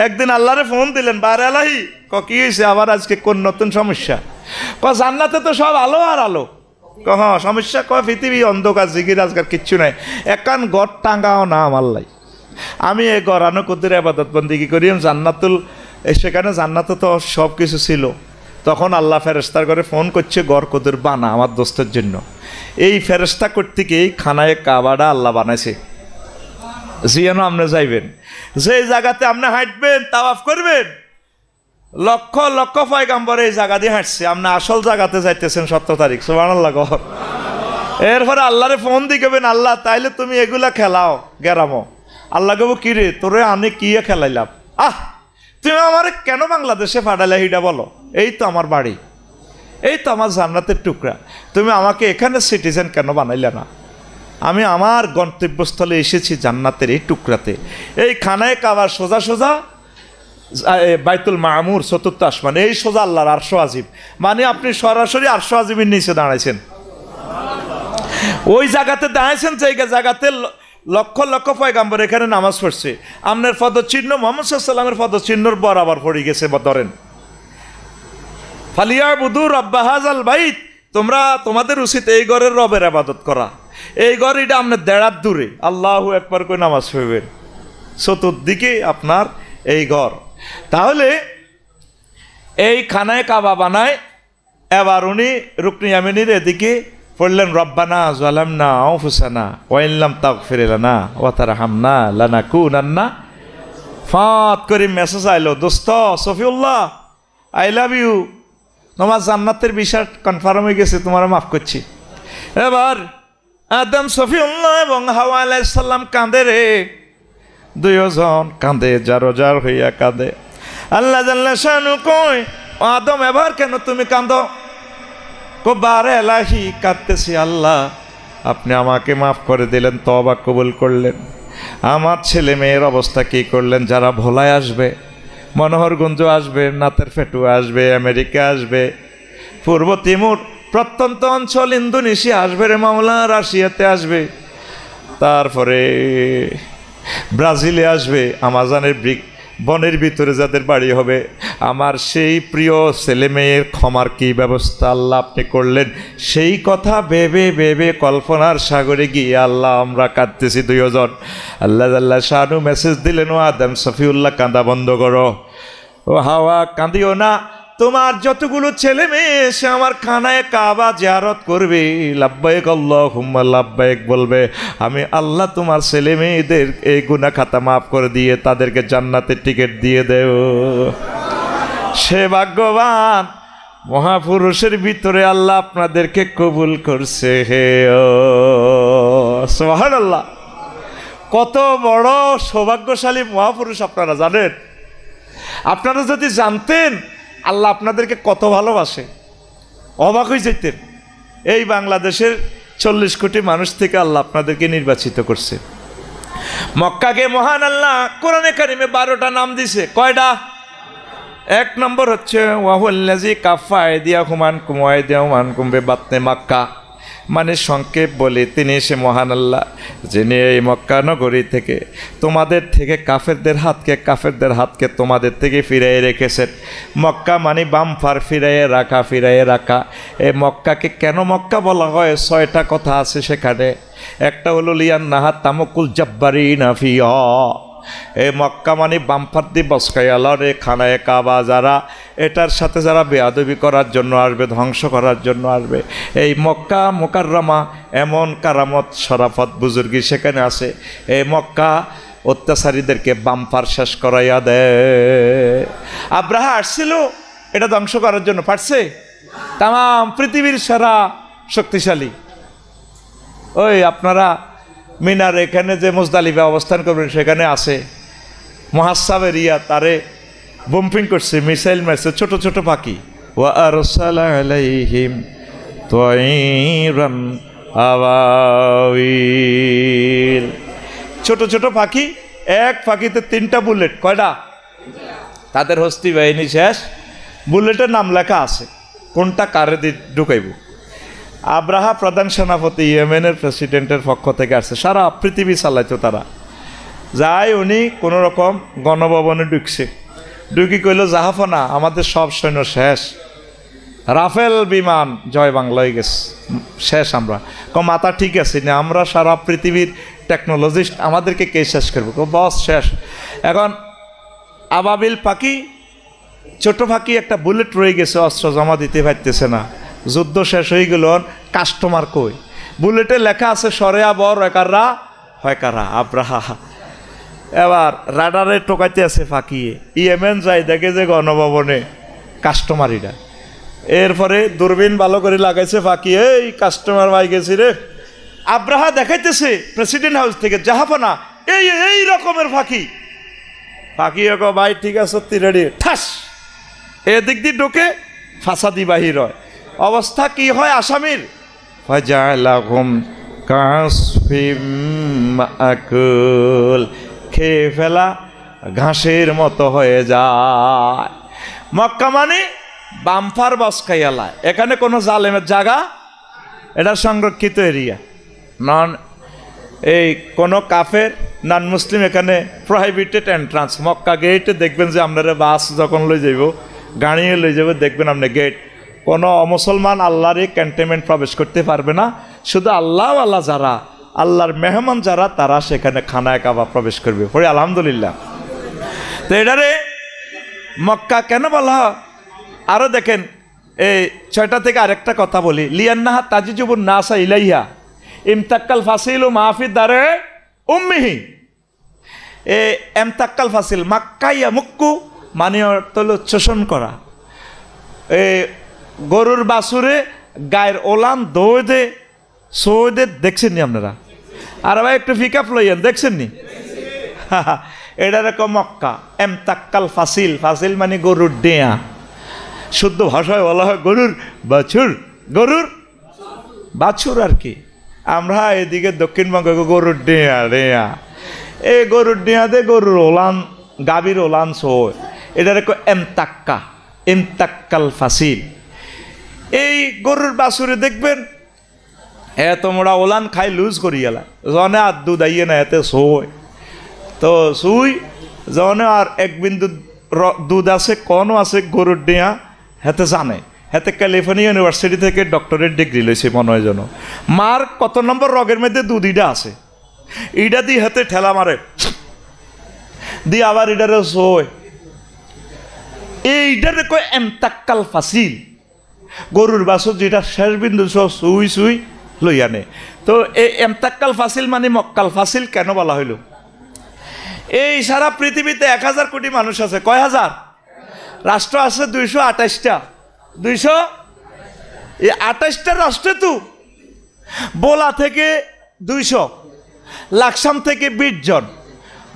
একদিন আল্লাহরে ফোন দিলেন, বারে আলাহি কি হয়েছে আবার আজকে কোন নতুন সমস্যা? জান্নাতে তো সব আলো আর আলো। হ্যাঁ সমস্যা, পৃথিবী অন্ধকার, জিগির আজকার কিচ্ছু নাই, একান গড় টাঙ্গাও না আমাল্লাই, আমি এই গড়ানো কুদ্দুর আবাদত বন্দিগি করি জান্নাতুল, সেখানে জান্নাতে তো সব কিছু ছিল। তখন আল্লাহ ফেরেস্তার করে ফোন করছে, গড় কুদ্দুর বানা আমার দোস্তের জন্য। এই ফেরেস্তা করতে গিয়ে খানায় কাবাটা আল্লাহ বানাইছে, যেন আপনি যাইবেন, যে জায়গাতে আপনি হাঁটবেন তাওয়াফ করবেন, লক্ষ লক্ষ পয়গাম্বর এই জায়গা দিয়ে হাঁটছে, আপনি আসল জায়গাতে যাইতেছেন 17 তারিখ সুবহানাল্লাহ গর। এরপরে আল্লাহরে ফোন দিয়ে গেবেন, আল্লাহ তাইলে তুমি এগুলা খেলাও গেরামো। আল্লাহ গেবো কি রে তোরে আমি কি খেলাইলাম, তুমি আমার কেন বাংলাদেশে পাঠালে হিডা বলো, এই তো আমার বাড়ি, এই তো আমার জান্নাতের টুকরা, তুমি আমাকে এখানে সিটিজেন কেন বানাইলে না? আমি আমার গন্তব্যস্থলে এসেছি জান্নাতের এই টুকরাতে। এই খানায় কাবার সোজা সোজা বাইতুল মামুর ৪র্থ আসমান, এই সোজা আল্লাহর আরশ আজিম, মানে আপনি সরাসরি আরশ আজিমের নিচে দাঁড়াইছেন, ওই জায়গাতে দাঁড়াইছেন, যে জায়গাতে লক্ষ লক্ষ পয়গাম্বর এখানে নামাজ পড়ছে, আপনার পদচিহ্ন মুহাম্মদ সাল্লাল্লাহু আলাইহি ওয়াসাল্লামের পদচিহ্নর বরাবর পড়ে গেছে। ধরেন ফালিয়াবুদু রাব্বা হাযাল বাইত, তোমরা তোমাদের উচিত এই ঘরের রবের ইবাদত করা। এই ঘর এটা আপনার দেড়ার দূরে, আল্লাহু আকবার করে নামাজ পড়বেন, চতুর্দিকে আপনার এই ঘর। তাহলে এই খানায় কাবা বানায়। এবার উনি রুকনি ইয়ামিনীর এদিকে পড়লেন, রব্বানা যালামনা আনফুসানা ওয়া ইন লাম তাগফির লানা ওয়া তারহামনা লানাকুনান্না। ফাত করে মেসেজ আইলো, দোস্ত সফিউল্লাহ আই লাভ ইউ, তোমার জান্নাতের বিষয় কনফার্ম হয়ে গেছে, তোমার মাফ করছি। এবার আদম, সফিউল্লাহ এবং হাওয়া আলাইহিস সালাম কাঁদে রে, দুইজন কাঁদে, জারজার হইয়া কাঁদে। আল্লাহ জাল্লা শানু কই, আদম এবার কেন তুমি কাঁদো? বারে এলাহি কাঁদতেছি, আল্লাহ আপনি আমাকে মাফ করে দিলেন, তওবা কবুল করলেন, আমার ছেলে মেয়ের অবস্থা কী করলেন? যারা ভোলায় আসবে, মনোহরগঞ্জ আসবে, নাতের ফেটু আসবে, আমেরিকা আসবে, পূর্ব তিমুর প্রত্যন্ত অঞ্চল, ইন্দোনেশিয়া আসবে রে মাওলা, রাশিয়াতে আসবে, তারপরে ব্রাজিলে আসবে, আমাজনের বনের ভিতরে যাদের বাড়ি হবে, আমার সেই প্রিয় ছেলে মেয়ের ক্ষমার কী ব্যবস্থা আল্লাহ আপনি করলেন, সেই কথা ভেবে ভেবে কল্পনার সাগরে গিয়ে আল্লাহ আমরা কাঁদতেছি দুইজন। আল্লাহ আল্লাহ শানু মেসেজ দিলেন, ও আদম সফিউল্লাহ কাঁদা বন্ধ করো, ও হাওয়া কাঁদিও না, তোমার যতগুলো ছেলে মেয়ে এসে আমার খানায় কাবা জিয়ারত করবে, লাব্বাইক আল্লাহুম্মা লাব্বাইক বলবে, আমি আল্লাহ তোমার ছেলে মেয়েদের এই গুনাহ খাতা মাফ করে দিয়ে তাদেরকে জান্নাতের টিকিট দিয়ে দেও। সে ভাগ্যবান মহাপুরুষের ভিতরে আল্লাহ আপনাদেরকে কবুল করছে। হে ও সুবহানাল্লাহ, কত বড় সৌভাগ্যশালী মহাপুরুষ আপনারা জানেন? আপনারা যদি জানতেন আল্লাহ আপনাদেরকে কত ভালোবাসে, অবাক হয়ে যেতেন। এই বাংলাদেশের 40 কোটি মানুষ থেকে আল্লাহ আপনাদেরকে নির্বাচিত করছে। মক্কাকে মহান আল্লাহ কোরআনে কারিমে 12টা নাম দিছে। কয়টা? 1 নম্বর হচ্ছে ওয়াহুল্লাযী কাফা আইদিয়াকুম আনকুম ওয়া আইদিয়াহুম আনকুম বিবাতনি মক্কা, মানে সংক্ষেপ বলে তিনি সে মহান আল্লাহ যিনি এই মক্কা নগরী থেকে তোমাদের থেকে কাফেরদের হাতকে তোমাদের থেকে ফিরিয়ে রেখেছেন। মক্কা মানে বামফার ফিরাইয়ে রাখা। এই মক্কাকে কেন মক্কা বলা হয়? 6টা কথা আছে সেখানে। একটা হলো লিয়ান্নাহা তামকুল জাব্বারিনা ফিহা, এই মক্কা মানে বামফার দি বসকায়ালার এই খানায় কাবা, যারা এটার সাথে যারা বেয়াদবি করার জন্য আসবে, ধ্বংস করার জন্য আসবে, এই মক্কা মুকাররমা এমন কারামত শরাফত বুজুর্গি সেখানে আছে। এই মক্কা অত্যাচারীদেরকে বামফার শেষ করাইয়া দেয়। আব্রাহা আসছিল এটা ধ্বংস করার জন্য, পারছে? তাম পৃথিবীর সেরা শক্তিশালী। ওই আপনারা মিনার এখানে যে মুজদালিফা অবস্থান করবেন সেখানে আছে মুহাসাবের ইয়া, তারে বম্পিং করছে, মিসাইল মারছে, ছোট ছোট পাখি। ওয়া আরসালা আলাইহিম তায়রান আবাবিল, ছোট ছোট পাখি, এক পাখিতে 3টা বুলেট। কয়টা? তাদের হস্তি বাহিনী শেষ, বুলেটের নাম লেখা আছে, কোনটা কারে ঢুকাইব। আব্রাহা প্রধান সেনাপতি, ইয়েমেনের প্রেসিডেন্টের পক্ষ থেকে আসছে, সারা পৃথিবী চালাইতো তারা। যাই উনি কোনো রকম গণভবনে ঢুকছে, ঢুকি কইল জাহাফনা আমাদের সব সৈন্য শেষ, রাফেল বিমান জয় বাংলা হয়ে গেছে, শেষ। আমরা মাথা ঠিক আছে না, আমরা সারা পৃথিবীর টেকনোলজিস্ট, আমাদেরকে কে শেষ করবো? বস শেষ। এখন আবাবিল পাখি, ছোট পাখি, একটা বুলেট রয়ে গেছে, অস্ত্র জমা দিতে পারতেছে না, যুদ্ধ শেষ হয়ে গেল। কাস্টমার কই? বুলেটে লেখা আছে সরেয়া বর একাররা হয়কারা আব্রাহা। এবার রাডারে টোকাইতে আছে ফাঁকিয়ে, ইয়েমেন যাই দেখে যে গণভবনে কাস্টমারিরা। এরপরে দূরবীন ভালো করে লাগাইছে ফাঁকি, এই কাস্টমার পাই গেছি রে। আব্রাহা দেখাইতেছে প্রেসিডেন্ট হাউস থেকে, জাহাপনা এই রকমের ফাঁকি। ফাঁকি ভাই ঠিক আছে, রেডি, ঠাস এদিক দিয়ে ঢোকে, ফাঁসাদি বাহির হয়। অবস্থা কি হয় আসামির? ফাজালাহুম কাসফিম মাকুল, খেয়ে ফেলা ঘাসের মতো হয়ে যায়। মক্কা মানে বামফার বসকাইয়ালা, এখানে কোনো জালেমের জায়গা, এটা সংরক্ষিত এরিয়া নন। এই কোনো কাফের নন মুসলিম এখানে প্রহিবিটেড এন্ট্রান্স। মক্কা গেটে দেখবেন যে আপনারা বাস যখন লই যাইব, গাড়িয়ে লই যাব, দেখবেন আপনি গেট, কোনো অমুসলমান আল্লাহর এই ক্যান্টনমেন্ট প্রবেশ করতে পারবে না। শুধু আল্লাহ যারা, আল্লাহর মেহমান যারা, তারা সেখানে খানায় কাবা প্রবেশ করবে। পরে আলহামদুলিল্লাহ। তো এটারে মক্কা কেন বলা হয়? আরো দেখেন এই 6টা থেকে আরেকটা কথা বলি। লিয়ান্নাহা তাজিজুবুন নাসা ইলাইহা ইমতাক্কাল ফাসিলু মাহফিদ দারে উম্মিহি। এ এমতাক্কাল ফাসিল মাক্কাইয়া মুক্কু মানে অর্থ হলো শোষণ করা। এ গরুর বাছুরে গায়ের ওলান দৌড় দে সৌদে দেখছেন নি আপনারা? আর ভাই একটু ফিকাপ লইয়েন, দেখছেন নি? এটা রকম মক্কা এমতাক্কাল ফাসিল। ফাসিল মানে গরুর ডেয়া, শুদ্ধ ভাষায় বলা হয় গরুর বাছুর, গরুর বাছুর আর কি। আমরা এদিকে দক্ষিণবঙ্গে গরুর ডেয়া ডেয়া, এই গরুর ডেয়াতে গরুর ওলান গাভীর ওলান সই, এটা রকম এমতাক্কা এমতাক্কাল ফাসিল। এই গরুর বাছুরে দেখবেন এত মোড়া ওলান খাই লুজ করি গেলা জনে আর দুধ আইয়ে না এতে সই তো সুই জনে আর এক বিন্দু দুধ আছে কনও আছে গরুর ডেয়া হেতে জানে। হেতে ক্যালিফোর্নিয়া ইউনিভার্সিটি থেকে ডক্টরেট ডিগ্রি লইছে মনে হয় যেন। মার কত নম্বর রগের মধ্যে দুধ ইটা আছে, ইটা দিয়ে হাতে ঠেলা মারে দিয়ে আবার ইটারে সই। এইটারে কয় এমতাক্কাল ফাসিল। গরুর বাছুর যেটা শেষ বিন্দু সহ সুই সুই লই আনে। তো এই এমতাক্কাল ফাসিল মানে মক্কাল ফাসিল কেন বলা হইল? এই সারা পৃথিবীতে 1000 কোটি মানুষ আছে। কয় হাজার? রাষ্ট্র আছে 228টা। 228টা রাষ্ট্রে তো বোলা থেকে 200, লাকসাম থেকে 20 জন,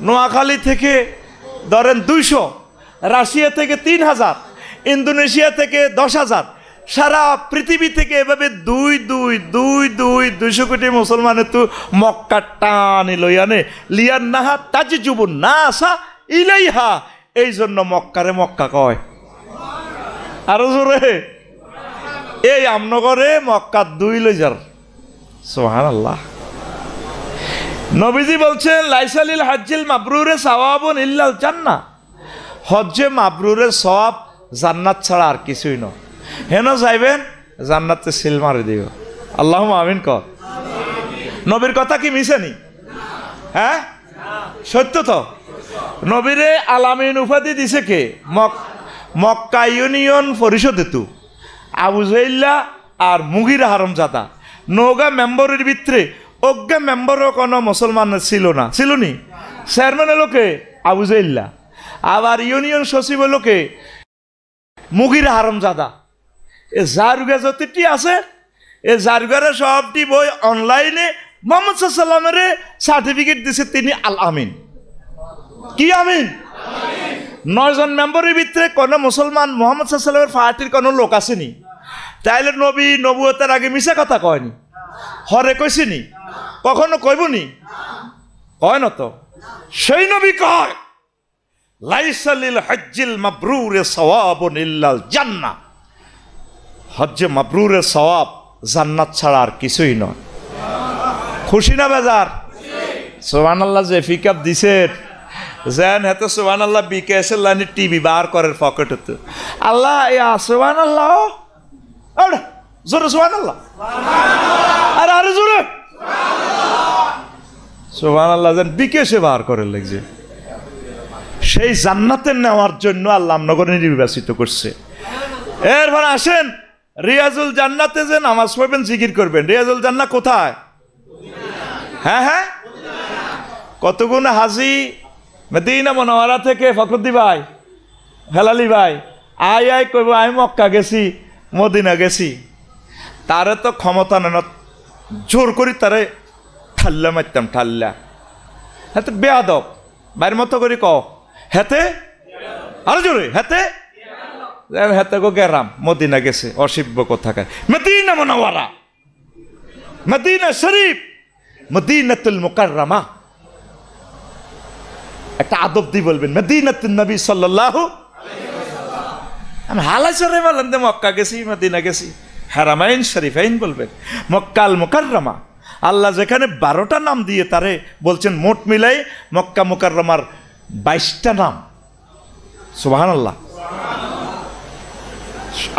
নোয়াখালী থেকে ধরেন 200, রাশিয়া থেকে 3000, ইন্দোনেশিয়া থেকে 10,000, সারা পৃথিবী থেকে এভাবে 200 কোটি মুসলমানের তো মক্কা টানি লইয়ানে লিয়ান্নাহা তাজিজুবুন নাসা ইলাইহা। এই জন্য মক্কারে মক্কা কয়। আরো জোরে এই আমনগরে মক্কা 2 লইজার। সুবহানাল্লাহ। নবীজি বলছেন লাইসালিল হাজ্জিল মাবরুরে সাওয়াবুন ইল্লাল জান্নাহ। হজ্জে মাবরুরের সওয়াব জান্নাত ছাড়া আর কিছুই নয়। হেন যাইবেন জান্নাতে সিল মারি দিও। আল্লাহুম্মা আমিন কর। নবীর কথা কি মিছেনি? হ্যাঁ সত্য তো। নবীরে আলামিন উপাধি দিছে কে? মক্কা ইউনিয়ন পরিষদে তো আবু জাইল্লা আর মুগিরা হারামজাদা নৌগা মেম্বরের ভিতরে অজ্ঞা মেম্বরও কোনো মুসলমান ছিল না, ছিল নি? চেয়ারম্যান লোকে আবু জাইল্লা, আবার ইউনিয়ন সচিব লোকে মুগিরা হারামজাদা। এ জারুগা যতটি আছে এ জারুগারে সবটি বই অনলাইনে মোহাম্মদ সাল্লামের সার্টিফিকেট দিছে তিনি আল আমিন। কি আমিন? 9 জন মেম্বরের ভিতরে কোনো মুসলমান মোহাম্মদ সাল্লামের পার্টির কোনো লোক আসেনি। তাইলে নবী নবুয়তের আগে মিশা কথা কয়নি, হরে কইছিনি, কখনো কইবনি, কয় না তো। সেই নবী কয় লাইসালিল হজ্জিল মাবরুরে সওয়াবুন ইল্লাল জান্নাহ। হজ্জে মাবরুরের সওয়াব জান্নাত ছাড়া আর কিছুই নয়। খুশি না বেজার? সুবহানাল্লাহ। যে পিকআপ দিছে যেন হেতে সুবহানাল্লাহ বিকেএসের লাইনে টিভি বার করের পকেটে। আল্লাহ ইয়া সুবহানাল্লাহ, আরে জোরে সুবহানাল্লাহ, আর আরে জোরে সুবহানাল্লাহ যেন বিকেএসে বার করে লাগছে। সেই জান্নাতে নেওয়ার জন্য আল্লাহ নগরে নির্বাচিত করছে। এরপর আসেন রিয়াজুল জান্নাতে যে নামাজ পড়বেন, জিকির করবেন। রিয়াজুল জান্নাত কোথায়? হ্যাঁ হ্যাঁ, কতগুণ হাজি মদিনা মুনাওয়ারা থেকে ফখরুদ্দি ভাই, হেলালি ভাই আই আই কইব আমি মক্কা গেছি, মদিনা গেছি। তারে তো ক্ষমতা নেন, জোর করি তারে ঠাল্লা মারতাম, ঠাল্লা। হাতে বেয়াদব বাইরের মতো করি ক হেতে আরো জোরে হেতে হেতে গো গেরাম মদিনা গেছে, অসিব্য কোথাকার। মদিনা মুনাওয়ারা, মদিনা শরীফ, মদিনাতুল মুকাররমা। একটা আদব দিয়ে বলবেন মদিনাতুন নবী সাল্লাল্লাহু আলাইহি ওয়াসাল্লাম। আমি হালাচরে বলেন যে মক্কা গেছি, মদিনা গেছি। হারামাইন শরীফাইন বলবেন। মক্কাল মুকাররমা, আল্লাহ যেখানে 12টা নাম দিয়ে তারে বলছেন, মোট মিলাই মক্কা মুকাররমার 22টা নাম। সুবহানাল্লাহ।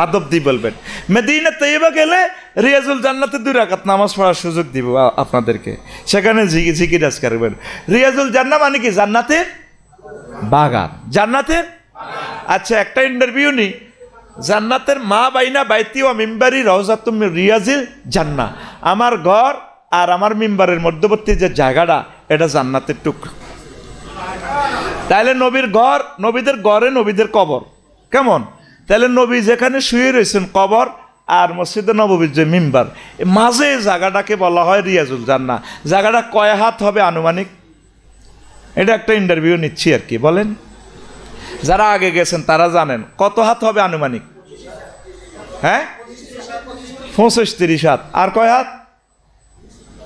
আদব দিয়ে বলবেন। মদিনা তৈয়বা গেলে রিয়াজুল জান্নাতে 2 রাকাত নামাজ পড়ার সুযোগ দিব আপনাদেরকে, সেখানে জিকির আজকার করবেন। রিয়াজুল জান্নাত মানে কি? জান্নাতের বাগান জান্নাতের। আচ্ছা একটা ইন্টারভিউ নি, জান্নাতের মা বাইনা বাইতি ও মিম্বারি রওজাতুম মির রিয়াজিল জান্নাহ, আমার ঘর আর আমার মিম্বারের মধ্যবর্তী যে জায়গাটা এটা জান্নাতের টুকরা। তাহলে নবীর ঘর, নবীদের ঘরে নবীদের কবর কেমন? তাহলে নবী যেখানে শুয়ে রয়েছেন কবর আর মসজিদে নববীর যে মিম্বার, মাঝে জায়গাটাকে বলা হয় রিয়াজুল জান্নাহ। জায়গাটা কয় হাত হবে আনুমানিক? এটা একটা ইন্টারভিউ নিচ্ছি আর কি, বলেন। যারা আগে গেছেন তারা জানেন কত হাত হবে আনুমানিক? হ্যাঁ 25-30 হাত। আর কয় হাত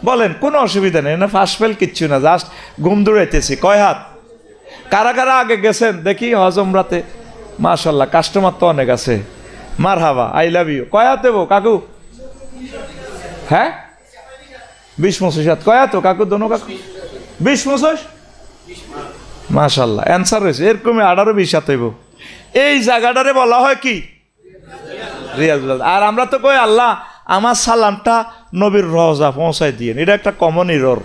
বলেন? কোনো অসুবিধা নেই না, ফাঁস ফেল কিচ্ছু না, জাস্ট ঘুম দৌড়াইতেছি। কয় হাত? কারা কারা আগে গেছেন দেখি হজ উমরাতে? মাশাল্লাহ, কাস্টমার তো অনেক আছে। মারহাবা, আই লাভ ইউ। কয় হাত দেবো কাকু? হ্যাঁ 20-25 হাত। কয় হাত কাকু? দোনো কাকু 20-25? মাশাল্লাহ, অ্যান্সার হয়েছে। এরকমই 18-20 হাত হইব। এই জায়গাটারে বলা হয় কি? রিয়াজুল। আর আমরা তো কই আল্লাহ আমার সালামটা নবীর রওজা পৌঁছায় দিয়ে। এটা একটা কমন ইরর।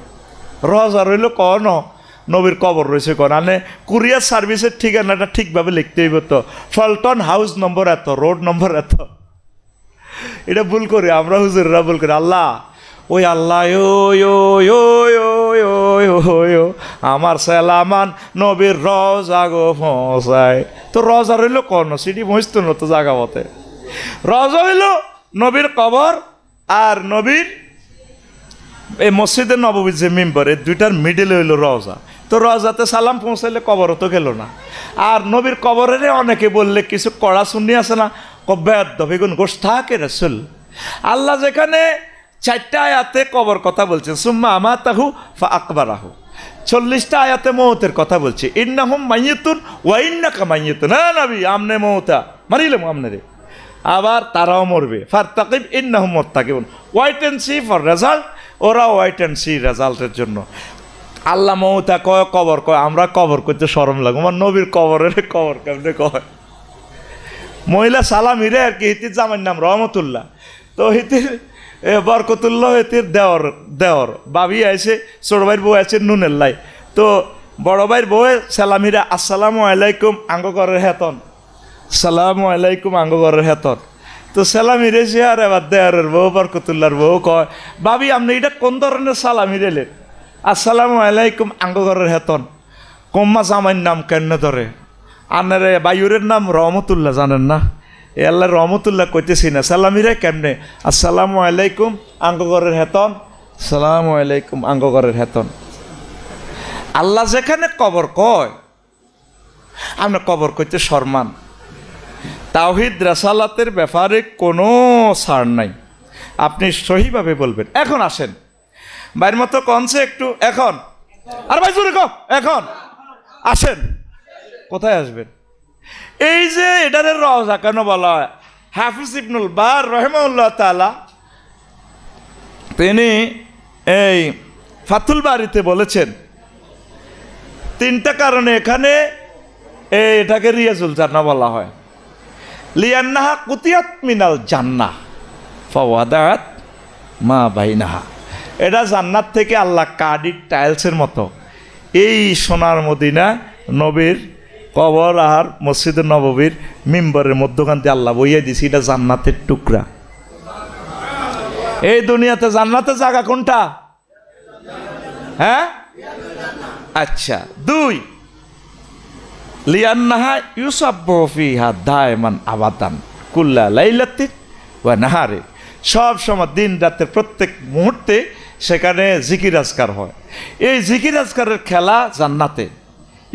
রওজা রইল কন নবীর কবর রয়েছে কন, আনে কুরিয়ার সার্ভিসের ঠিকানাটা ঠিকভাবে লিখতে হইব তো, ফলটন হাউস নম্বর এত, রোড নম্বর এত। এটা ভুল করি আমরা, হুজুররা ভুল করি। আল্লাহ ওই আল্লাহ আমার সালামান নবীর রওজা গো পৌঁছায়। তো রওজা রইল কন, সিটি পৌঁছতো না তো জায়গা মতে। রওজা হইল নবীর কবর আর নবীর এই মসজিদের নববীর যে মিম্বর, এই দুইটার মিডিল হইল রওজা। তো রওজাতে সালাম পৌঁছাইলে কবরও তো গেল না। আর নবীর কবরের অনেকে বললে কিছু কড়া শুনি আছে না, কব্যাদ বেগুন গোষ্ঠাকে রাসূল। আল্লাহ যেখানে 4টা আয়াতে কবর কথা বলছে, সুম্মা আমাতাহু ফা আকবারাহু, 40টা আয়াতে মৌতের কথা বলছে। ইন্নাহুম মাইয়িতুন ওয়া ইন্নাকা মাইয়িতুন। হ্যাঁ নবী আমনে মৌতা, মারিলাম আমনে রে। আবার তারাও মরবে। ফারতাকিব ইন্নাহুম মুরতাকিবুন, wait and see for result. ওরা ওয়াইট অ্যান্ড সি রেজাল্টের জন্য। আল্লাহ মৌতা কয়, কবর কয়। আমরা কবর করতে শরম লাগে, আমার নবীর কবরের কবর কেমনে কয়? মহিলা সালাম হিরে আর কি, হিতির জামাইর নাম রহমতুল্লাহ। তো হিতির বরকতুল্লাহ হিতির দেওর বাবি আছে, ছোট ভাইয়ের বউ আছে নুনের লাই। তো বড় ভাইয়ের বউ সালাম হিরা, আসসালামু আলাইকুম আঙ্গ ঘরের হেতন, সালামু আলাইকুম আঙ্গ ঘরের হেতন। তো সালাম হিরেছে আর এবার দেওয়ারের বউ বরকতুল্লাহর বউ কয়, বাবি আপনি এটা কোন ধরনের সালাম হিরেলেন? আসসালামু আলাইকুম আঙ্গ ঘরের হেতন। কম্মা জামাইর নাম কেন ধরে? আনারে বায়ুরের নাম রহমতুল্লাহ, জানেন না? এ আল্লাহ রহমতুল্লাহ কইতেছি না, সালামিরে কেমনে? আসসালামু আলাইকুম আঙ্গ ঘরের হেতন, সালামু আলাইকুম আঙ্গ ঘরের হেতন। আল্লাহ যেখানে কবর কয়, আমরা কবর কইতে শর্মান। তাওহীদ রাসালাতের ব্যাপারে কোনো ছাড় নাই, আপনি সহিভাবে বলবেন। এখন আসেন বাইর মতো কনছে একটু, এখন আর ভাই জোরে কও, এখন আসেন। কোথায় আসবেন? এই যে এটারে রওজা কেন বলা হয়? হাফিজ ইবনুল বার রহিমাহুল্লাহ তাআলা তিনি এই ফাতুল বারিতে বলেছেন 3টা কারণে এখানে এটাকে রিয়াজুল জান্নাহ বলা হয়। লিয়ান্নাহা কুতিয়াত মিনাল জান্নাহ ফাওয়াদাত মা বাইনাহা। এটা জান্নাত থেকে আল্লাহ কার্ডির টাইলসের মতো এই সোনার মদিনা নবীর কবর আর মসজিদে নববীর মিম্বরের মধ্যখান দিয়ে আল্লাহ বইয়া দিছি। এটা জান্নাতের টুকরা। এই দুনিয়াতে জান্নাতের জায়গা কোনটা? হ্যাঁ আচ্ছা, 2 লিয়ান্নাহা ইউসাব্বু ফিহা দায়মান আবাদান কুল্লা লাইলাতিন ওয়া নাহারে। সব সময় দিন রাতের প্রত্যেক মুহূর্তে সেখানে জিকির আজকার হয়। এই জিকির আজকারের খেলা জান্নাতে।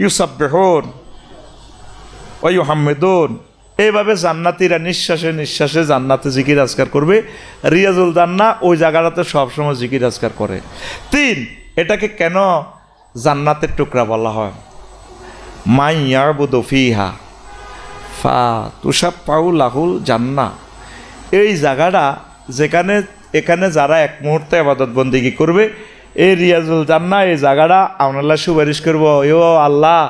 ইউসাব্বিহুন ওয়া ইউহাম্মিদুন, এইভাবে জান্নাতীরা নিঃশ্বাসে নিঃশ্বাসে জান্নাতে জিকির আজকার করবে। রিয়াজুল জান্নাহ ওই জায়গাটাতে সবসময় জিকির আজকার করে। 3 এটাকে কেন জান্নাতের টুকরা বলা হয়? মাই ইয়াবুদু ফিহা ফা তুশাফাউ লাহুল জান্নাহ। এই জায়গাটা যেখানে এখানে যারা এক মুহূর্তে ইবাদত বন্দেগী করবে, এই রিয়াজুল জান্নাহ এই জায়গাটা আমরা সুপারিশ করবো, ও আল্লাহ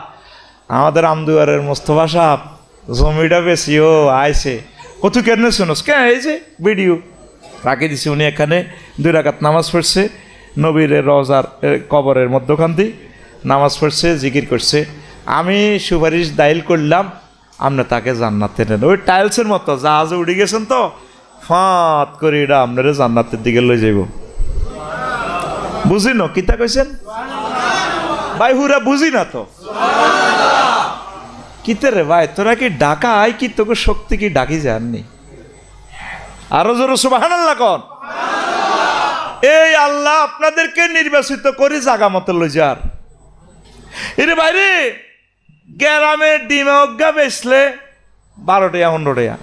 আমাদের আমদুয়ারের মোস্তফা সাহেব জমিটা বেশি ও আইসে কত কেন শুনোস কে, এই যে ভিডিও রাখে দিছি, উনি এখানে 2 রাকাত নামাজ পড়ছে নবীর রওজার কবরের মধ্যখান দিয়ে নামাজ পড়ছে, জিকির করছে। আমি সুপারিশ দায়ের করলাম, আপনি তাকে জান্নাতে নেন। ওই টাইলসের মতো জাহাজে উঠে গেছেন তো, ফাঁত করে এটা আপনারা জান্নাতের দিকে লই যাইব। বুঝি না কিতা কইছেন ভাই? হুরা বুঝি না তো কিতে রে ভাই, তোরা কি ডাকা আয় কি তোকে শক্তি কি ডাকি যাননি? আরো জোরে সুবহানাল্লাহ কোন। এই আল্লাহ আপনাদেরকে নির্বাচিত করে জাগা মতো লই যার। এরে বাইরে গ্রামে ডিমে অজ্ঞা বেচলে 12 টাকা 15 টাকা,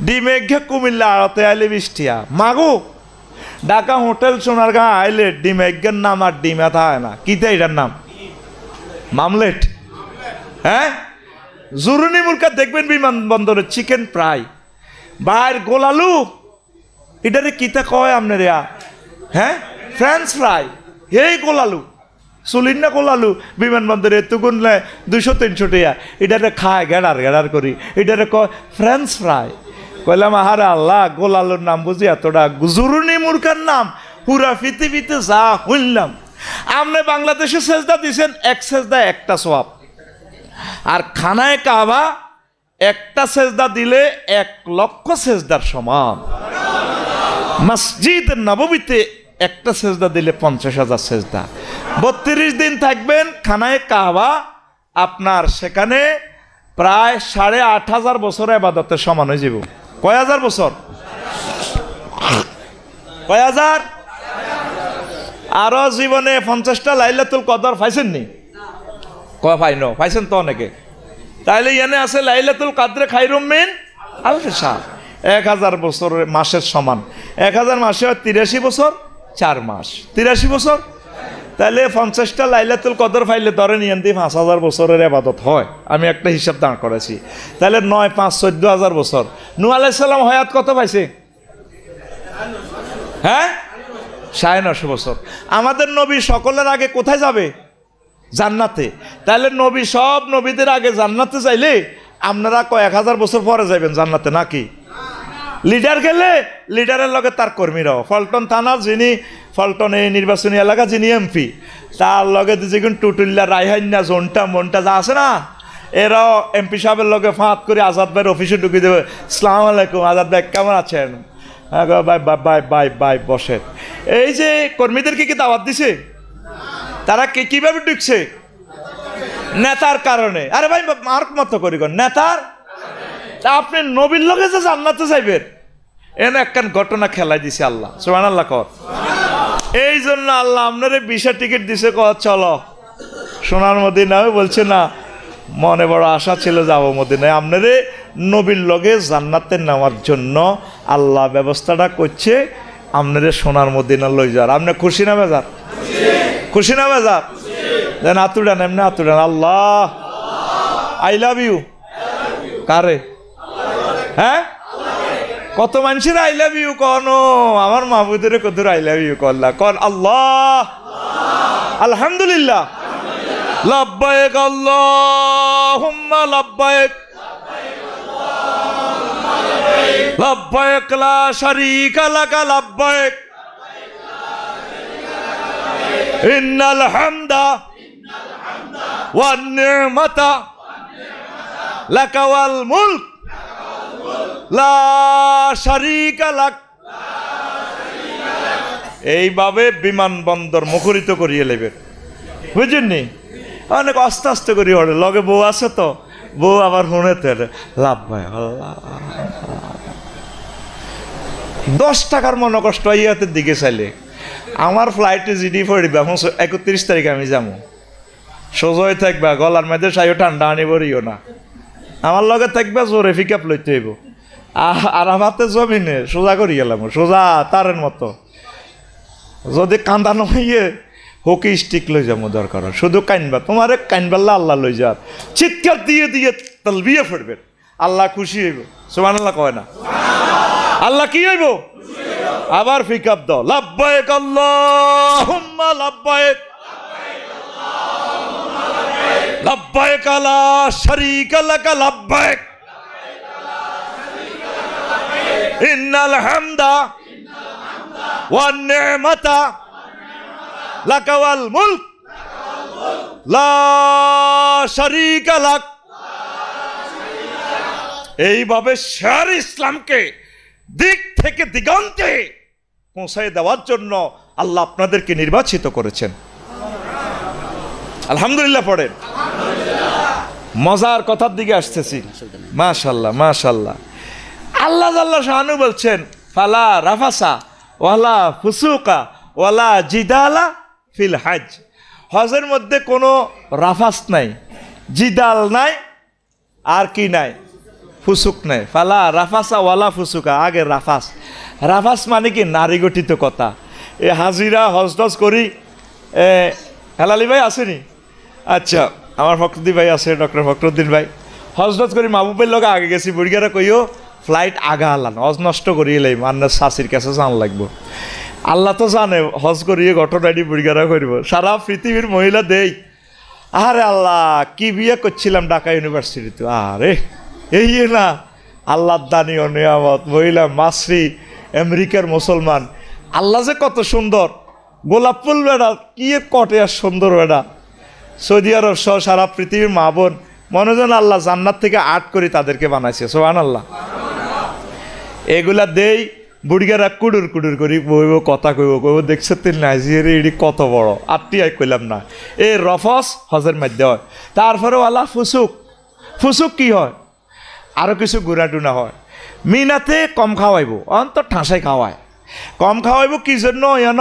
ডিমে ঘে কুমিল্লা আড়তে আইলে 20 টাকা। মাগো ঢাকা হোটেল সোনারগাঁ আইলে ডিমে ঘের নাম আর ডিমে থাকে না, কিতা এটার নাম? মামলেট। হ্যাঁ, জরুরি মুরকা দেখবেন বিমানবন্দরে চিকেন ফ্রাই, বাইর গোলালু এটারে কিতা কয় আপনারা? হ্যাঁ, ফ্রেঞ্চ ফ্রাই। এই গোলালু চলিন না গোলালু বিমানবন্দরে এতগুণ 200-300 টাকা, এটারে খায় গেড়ার গেড়ার করি, এটারে কয় ফ্রেঞ্চ ফ্রাই। কইলাম আহারে আল্লাহ, গোলালুর নাম বুঝি এতটা, জরুরি মুরকার নাম পুরা পৃথিবীতে যা শুনলাম। আপনি বাংলাদেশে সেজদা দিছেন, এক সেজদা একটা সওয়াব, আর খানায় কাবা একটা সেজদা দিলে 1 লক্ষ সেজদার সমান। মসজিদ নববীতে একটা সেজদা দিলে 50,000 সেজদা। 32 দিন থাকবেন খানায় কাবা, আপনার সেখানে প্রায় 8,500 বছর ইবাদতের সমান হয়ে যাব। কয় হাজার বছর? কয় হাজার? আরো জীবনে 50টা লাইলাতুল কদর পাইছেন নি? কয় পাইনো? পাইছেন তো অনেকে। তাইলে এনে আছে লাইলাতুল কাদরে খায়রুম মিন আলফি শাহর, 1000 বছর মাসের সমান। 1000 মাসে 83 বছর 4 মাস, 83 বছর। তাহলে 50টা লাইলাতুল কদর পাইলে ধরে নিয়েন 5,000 বছরের ইবাদত হয়। আমি একটা হিসাব দাঁড় করেছি। তাহলে 9 5 14,000 বছর। নূহ আলাইহিস সালাম হায়াত কত পাইছে? হ্যাঁ, 950 বছর। আমাদের নবী সকলের আগে কোথায় যাবে? জান্নাতে। তাহলে নবী সব নবীদের আগে জান্নাতে যাইলে আপনারা কয়েক হাজার বছর পরে যাবেন জান্নাতে নাকি? লিডার গেলে লিডারের লগে তার কর্মীরাও, ফলটন থানার যিনি ফলটন এই নির্বাচনী এলাকা যিনি এমপি, তার লগে যেগুন টুটুল্লা রায়হান্না জোনটা মনটা যা আছে না, এরাও এমপি সাহেবের লগে ফাঁত করে আজাদ ভাইয়ের অফিসে ঢুকিয়ে দেবে। আসসালামু আলাইকুম আজাদ ভাই, কেমন আছেন? হ্যাঁ বাই বাই বাই বাই বসেন। এই যে কর্মীদেরকে কি দাওয়াত দিছে? তারা কিভাবে ঢুকছে? নেতার কারণে। আরে ভাই মার্ক মতো করি নেতার, আপনি নবীর লগে যে জান্নাতে যাইবেন এনে একখান ঘটনা খেলাই দিছে আল্লাহ। সুবহানাল্লাহ কর। এই জন্য আল্লাহ আপনারে ভিসা টিকিট দিছে, চলো সোনার মদিনায়। বলছে না, মনে বড় আশা ছিল যাবো মদিনায়। আপনারে নবীর লগে জান্নাতে নেওয়ার জন্য আল্লাহ ব্যবস্থাটা করছে, আপনারে সোনার মদিনা লই যার। আপনি খুশি না বেজার? খুশি না বেজার? দেন আতুডান, এমনি আতুডান। আল্লাহ আই লাভ ইউ। কারে? হ্যাঁ, কত মানুষের আই লাভ ইউ কন? আমার মাহবুদের কত আই লাভ ইউ করলা কন? আল্লাহ আলহামদুলিল্লাহ। লাব্বাইক আল্লাহুম্মা লাব্বাইক, লাব্বাইক লা শারীকা লাকা লাব্বাইক, ইন্নাল হামদা ওয়ান নি'মাতা লাকা ওয়াল মুলক লা শারীকা লাক। এইভাবে বিমানবন্দর মুখরিত করিয়ে নেবে, বুঝেননি? অনেক আস্তে আস্তে করি ওরে। লগে বউ আছে তো, বউ আবার শুনেতে লাভ ভাই। 10 টাকার মনে কষ্ট ইয়াতের দিকে চাইলে আমার ফ্লাইটে জিডি পড়িবা 31 তারিখে আমি যাবো। সোজয় থাকবা, গলার মধ্যে সাইও ঠান্ডা আনিবরিও না। আমার লগে থাকবা, জোরে পিক আপ লইতে হইব। আর আমাতে জমিনে সোজা করি গেলাম, সোজা তারের মতো। যদি কান্দানো হইয়ে হকি স্টিক লই যাবো দরকার, শুধু কাইনবা। তোমারে কাইনবাল্লা আল্লাহ লই যার, চিৎকার দিয়ে দিয়ে তালবিয়া পড়বেন, আল্লাহ খুশি হইব। সুবহানাল্লাহ কয় না? আল্লাহ কি হইব? আবার পিক আপ দাও। লাব্বাইক আল্লাহুম্মা লাব্বাইক, লাব্বাইক লা শারীকা লাকা লাব্বাইক, ইন্নাল হামদা ওয়ান নি'মাতা লাকা ওয়াল মুলক লা শারীকা লাক। এইভাবে শের ইসলামকে দিক থেকে দিগন্তে পৌঁছায় দেওয়ার জন্য আল্লাহ আপনাদেরকে নির্বাচিত করেছেন। আলহামদুলিল্লাহ পড়েন। মজার কথার দিকে আসতেছি। মাশাআল্লাহ মাশাআল্লাহ। আল্লাহ জাল্লা শানু বলছেন ফালা রাফাসা ওয়ালা ফুসুকা ওয়ালা জিদালা ফিল হজ। হজের মধ্যে কোনো রাফাস নাই, জিদাল নাই, আর কি নাই, ফুসুক নাই। ফালা রাফাসা ওয়ালা ফুসুকা। আগে রাফাস, রাফাস মানে কি নারী গঠিত কথা। এ হাজিরা হজ টজ করি। হেলালি ভাই আসেনি? আচ্ছা, আমার ফখরুদ্দিন ভাই আছে, ডক্টর ফখরুদ্দিন ভাই। হজ টজ করি মাহবুবের লগে আগে গেছি, বুড়িয়ারা কইও ফ্লাইট আগা হালান, হজ নষ্ট করিয়ে লাইম, আন্নার শাশির কাছে জান লাগবো। আল্লাহ তো জানে হজ করিয়ে ঘটনাটি বুড়িয়ারা করব। সারা পৃথিবীর মহিলা দেই। আরে আল্লাহ, কি বিয়ে করছিলাম ঢাকা ইউনিভার্সিটিতে। আরে এই না আল্লাহর দানি ও নিয়ামত। মহিলা মাসরি, আমেরিকার মুসলমান। আল্লাহ যে কত সুন্দর। গোলাপ ফুল বেড়া কি কটে আর সুন্দর বেড়া। সৌদি আরব সহ সারা পৃথিবীর মা বোন মনে যেন আল্লাহ জান্নাত থেকে আট করে তাদেরকে বানাইছে। সুবহানাল্লাহ। এগুলা দেই বুড়িগারা কুডুর কুডুর করি বইব, কথা কইব, কইব দেখছে তুই নাইজিয়ারে এটি কত বড়। আটটি কইলাম না। এই রফস হজের মধ্যে হয়। তারপরেও আল্লাহ ফুসুক। ফুসুক কি হয়? আরও কিছু গুণাটুনা হয়। মিনাতে কম খাওয়াইব, অন্তর ঠাঁসাই খাওয়ায়। কম খাওয়াইব কি জন্য? এন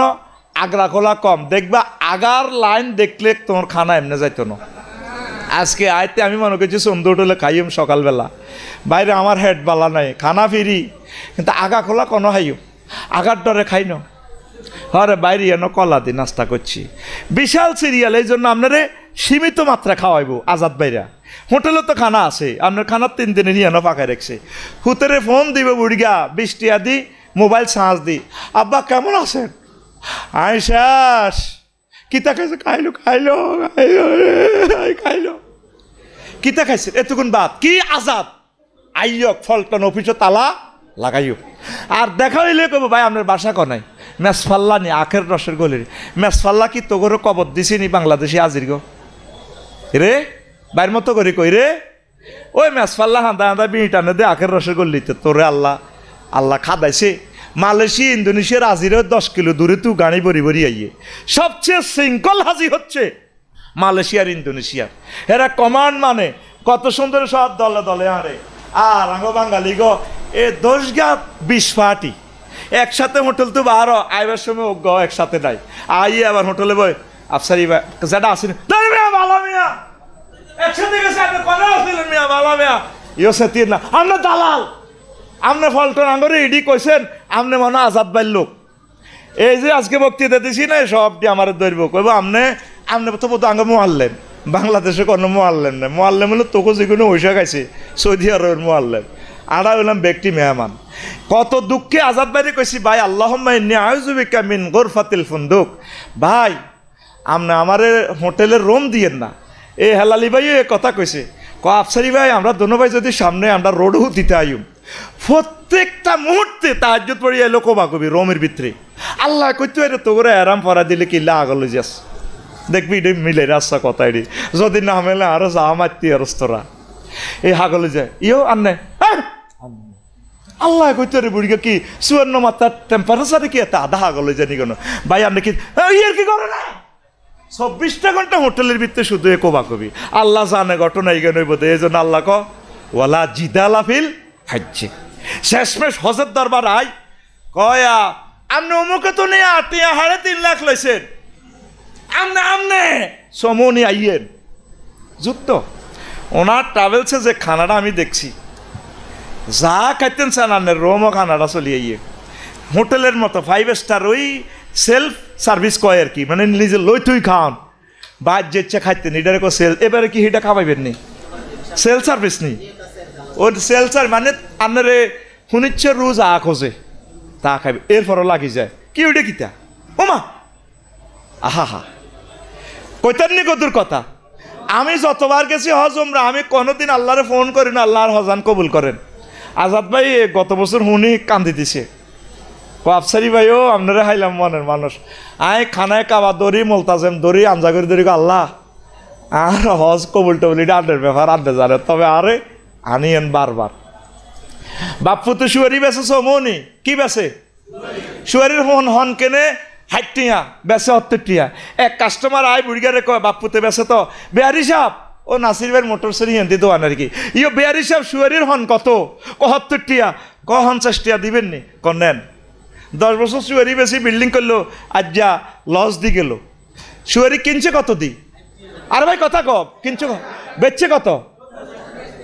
আগ্রা খোলা কম। দেখবা আগার লাইন দেখলে তোমার খানা এমনি যাইতো না। আজকে আইতে আমি মনে করছি সুন্দর হলে খাইম সকালবেলা, বাইরে আমার হেড বালা নাই, খানা ফিরি, কিন্তু আগা খোলা কোনো খাইও, আগার ডরে খাই না। হরে বাইরে এন কলা দিয়ে নাস্তা করছি। বিশাল সিরিয়াল, এই জন্য আপনারে সীমিত মাত্রা খাওয়াইব। আজাদ বাইরা হোটেলে তো খানা আছে, আপনার খানা 3 দিনের এনে পাকায় রাখছে। হুতেরে ফোন দিব বুড়িগা, 20 টিয়া দি, মোবাইল চার্জ দি, আব্বা কেমন আছেন? আইসাস কিতা খাইছে? খাইলো খাইলো খাইলো খাইলো। কিতা খাইছে? এতক্ষণ বাদ কি আজাদ। আইয়ক ফলটন অফিসে তালা লাগাইও। আর দেখা হইলে কব ভাই আপনার বাসা কনাই? মেসফাল্লা নি আখের রসের গলির মেসফাল্লা কি তোগরও কবর দিছি নি বাংলাদেশি আজির গো রে? বাইর মতো করে কই রে ওই মেসফাল্লা হাঁদা হাঁদা বিড়ি টানে দে আখের রসের গলিতে তোরে আল্লাহ আল্লাহ খাদাইছে। মালয়েশিয়া ইন্দোনেশিয়ার হাজির 10 কিলো দূরে তুই গাড়ি বড়ি বড়ি আইয়ে। সবচেয়ে সিঙ্গল হাজি হচ্ছে মালয়েশিয়ার ইন্দোনেশিয়ার। এরা কমান্ড মানে কত সুন্দর সব দলে দলে আরে। আর আঙ্গ বাঙালি গো এ 10 গা 20 পার্টি একসাথে হোটেল তো বারো আইবার সময় ও গ একসাথে নাই আইয়ে আবার হোটেলে বই আফসারি যেটা আসেনি ভালো মিয়া একসাথে গেছে আপনি কথা আসলেন মিয়া ভালো মিয়া ইয়ে সেতির না আমরা দালাল। আপনি ফলটন আঙ্গরে ইডি কইছেন, আপনি মনে আজাদ বাইর লোক। এই যে আজকে বক্তৃতা দিছি না সবটি আমার ধরব কইব আপনি আপনি তো বোধ আঙ্গ মোয়াল্লেম। বাংলাদেশে কোনো মোয়াল্লেম নেই। মোয়াল্লেম হলো তোকে যেগুলো ওইসা খাইছে সৌদি আরবের মোয়াল্লেম। আড়া হইলাম ব্যক্তি মেহমান। কত দুঃখে আজাদ বাইরে কইছি ভাই আল্লাহুম্মা ইন্নী আউযু বিকা মিন গুরফাতিল ফুন্দুক। ভাই আপনি আমারে হোটেলের রুম দিয়েন না। এই হেলালি ভাইও এ কথা কইছে। আফসারি ভাই আমরা দোনো ভাই যদি সামনে আমরা রোডও দিতে আইম প্রত্যেকটা মুহূর্তে তাহাজ্জুদ পড়ি এলো কবা কবি রোমের ভিতরে আল্লাহ কইতে এর তো করে আরাম পড়া দিলে কিল্লা আগলে যাস দেখবি এটা মিলে রাস্তা কথা এটি যদি না মেলে আরো যা মারতি আর তোরা এই হাগলে যায় ইও আন্নে আল্লাহ কইতে রে বুড়িকে কি 54 মাত্রার টেম্পারেচারে কি এত আধা হাগলে জানি কেন ভাই আপনি কি ইয়ের কি করে না 24টা ঘন্টা হোটেলের ভিতরে শুধু এ কোবা কবি আল্লাহ জানে ঘটনা এগিয়ে নইব। এই জন্য আল্লাহ ক ওয়ালা জিদালা ফিল হাজ্জে। শেষমেশ হজের দরবার আই কয়া আপনি অমুকে তো নিয়ে 3.5 লাখ লইছেন আমনে আমনে সমনি আইয়েন যুক্ত ওনার ট্রাভেলসে যে খানাটা আমি দেখছি যা খাইতেন সানানের রোমও খানাটা চলিয়ে আইয়ে হোটেলের মতো 5 স্টার ওই সেলফ সার্ভিস কয় আর কি মানে নিজে লই তুই খাওয়ান বাদ যে ইচ্ছা খাইতেন এটারে কো সেল এবারে কি এটা খাওয়াইবেন নি সেল সার্ভিস নি ও সেল সার মানে আপনারে শুনিচ্ছে রোজ আ খোঁজে তা খাইবে এরপরও লাগি যায় কি ওইটা কিতা ওমা আহা হা কইতেন নি কদুর কথা। আমি যতবার গেছি হজ উমরা আমি কোনোদিন আল্লাহরে ফোন করি না আল্লাহর হজান কবুল করেন। আজাদ ভাই গত বছর শুনি কান্দি দিছে আফসারি ভাইও আপনারা খাইলাম মনের মানুষ আয় খানায় কাবা দড়ি মোলতাজেম দড়ি আঞ্জা করে দড়ি আল্লাহ আর হজ কবুল টবুল এটা আড্ডের ব্যাপার, আড্ডে জানে, তবে আরে আনিয়েন বারবার। বাপ্পু তো শুয়ারি বেছে মনি কি বেছে, শুয়ারির হন কেনে 60 টিয়া বেছে 70 টিয়া। এক কাস্টমার আয় বুড়িগারে কয় বাপ্পুতে বেছে তো বেহারি সাহেব, ও নাসির ভাইয়ের মোটর সরি হেন্দি দোয়ান আর কি, ইয়ে বেহারি সাহেব শুয়ারির হন কত, 70 টিয়া, 50 টিয়া দিবেন নি, নেন। 10 বছর শুয়ারি বেশি বিল্ডিং করলো, আজ যা লস দি গেল। শুয়ারি কিনছে কত দি, আর ভাই কথা কব কিনছো বেচছে কত,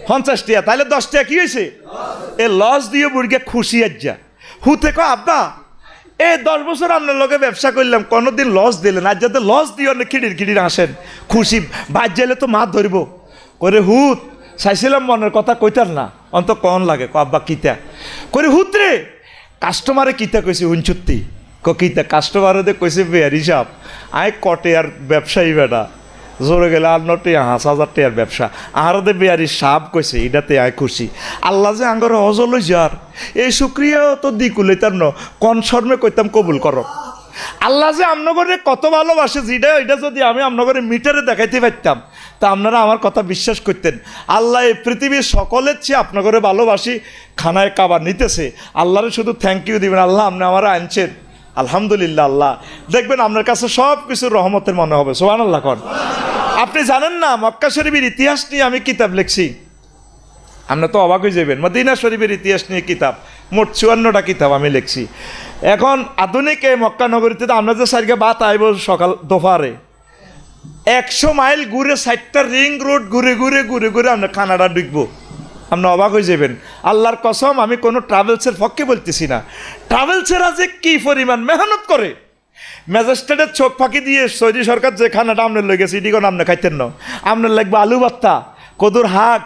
50 টিয়া, তাহলে 10 টিয়া কি হয়েছে, এ লস দিয়ে বুড়িকে খুশি আজ যা হুতে কো আব্বা এই 10 বছর আপনার লগে ব্যবসা করলাম, কোনোদিন লস দিলেন, আজ যাতে লস দিয়ে অনেক খিড়ির আসেন খুশি, বাদ যাইলে তো মাছ ধরব করে হুত চাইছিলাম মনের কথা কইতার না, অন্ত কন লাগে ক আব্বা কিতা করে হুত রে, কাস্টমারে কিতা কইছে উনচুত্তি কিতা, কাস্টমারে কইছে বেয়ারি সাপ আয় কটে আর ব্যবসায়ী বেটা জোরে গেলে 5,000 টাকার ব্যবসা, আরদে বেয়ারি সাপ কইছে এটাতে আয় খুশি। আল্লাহ যে আঙ্গর হজল যার এই শুক্রিয়াও তো দিকুলে তার ন কন শর্মে কইতাম কবুল করো। আল্লাহ যে আমনগরে কত ভালোবাসে, যেটা এটা যদি আমি আমনগরে মিটারে দেখাইতে পারতাম তা আপনারা আমার কথা বিশ্বাস করতেন। আল্লাহ এই পৃথিবীর সকলের চেয়ে আপনাগরে ভালোবাসি, খানায় কাবার নিতেছে, আল্লাহরে শুধু থ্যাংক ইউ দিবেন, আল্লাহ আপনি আমার আনছেন আলহামদুলিল্লাহ। আল্লাহ দেখবেন আপনার কাছে সব কিছু রহমতের মনে হবে, সুবহানাল্লাহ কন। আপনি জানেন না মক্কা শরীফের ইতিহাস নিয়ে আমি কিতাব লিখছি, আপনারা তো অবাক হয়ে যাবেন, মদিনা শরীফের ইতিহাস নিয়ে কিতাব মোট 54টা কিতাব আমি লিখছি। এখন আধুনিক এই মক্কা নগরীতে তো আমরা যে সাইডে বাত আইব সকাল দোপহারে 100 মাইল ঘুরে 60টা রিং রোড ঘুরে ঘুরে ঘুরে ঘুরে আমরা কানাডা ঢুকবো, আপনারা অবাক হয়ে যাবেন। আল্লাহর কসম আমি কোনো ট্রাভেলসের পক্ষে বলতেছি না, ট্রাভেলসেরা যে কি পরিমাণ মেহনত করে, ম্যাজিস্ট্রেটের চোখ ফাঁকি দিয়ে সৌদি সরকার যে খানাটা আপনার লই গেছে এটি কোনো আপনি খাইতেন না, আপনার লাগবে আলু ভর্তা কদুর হাট,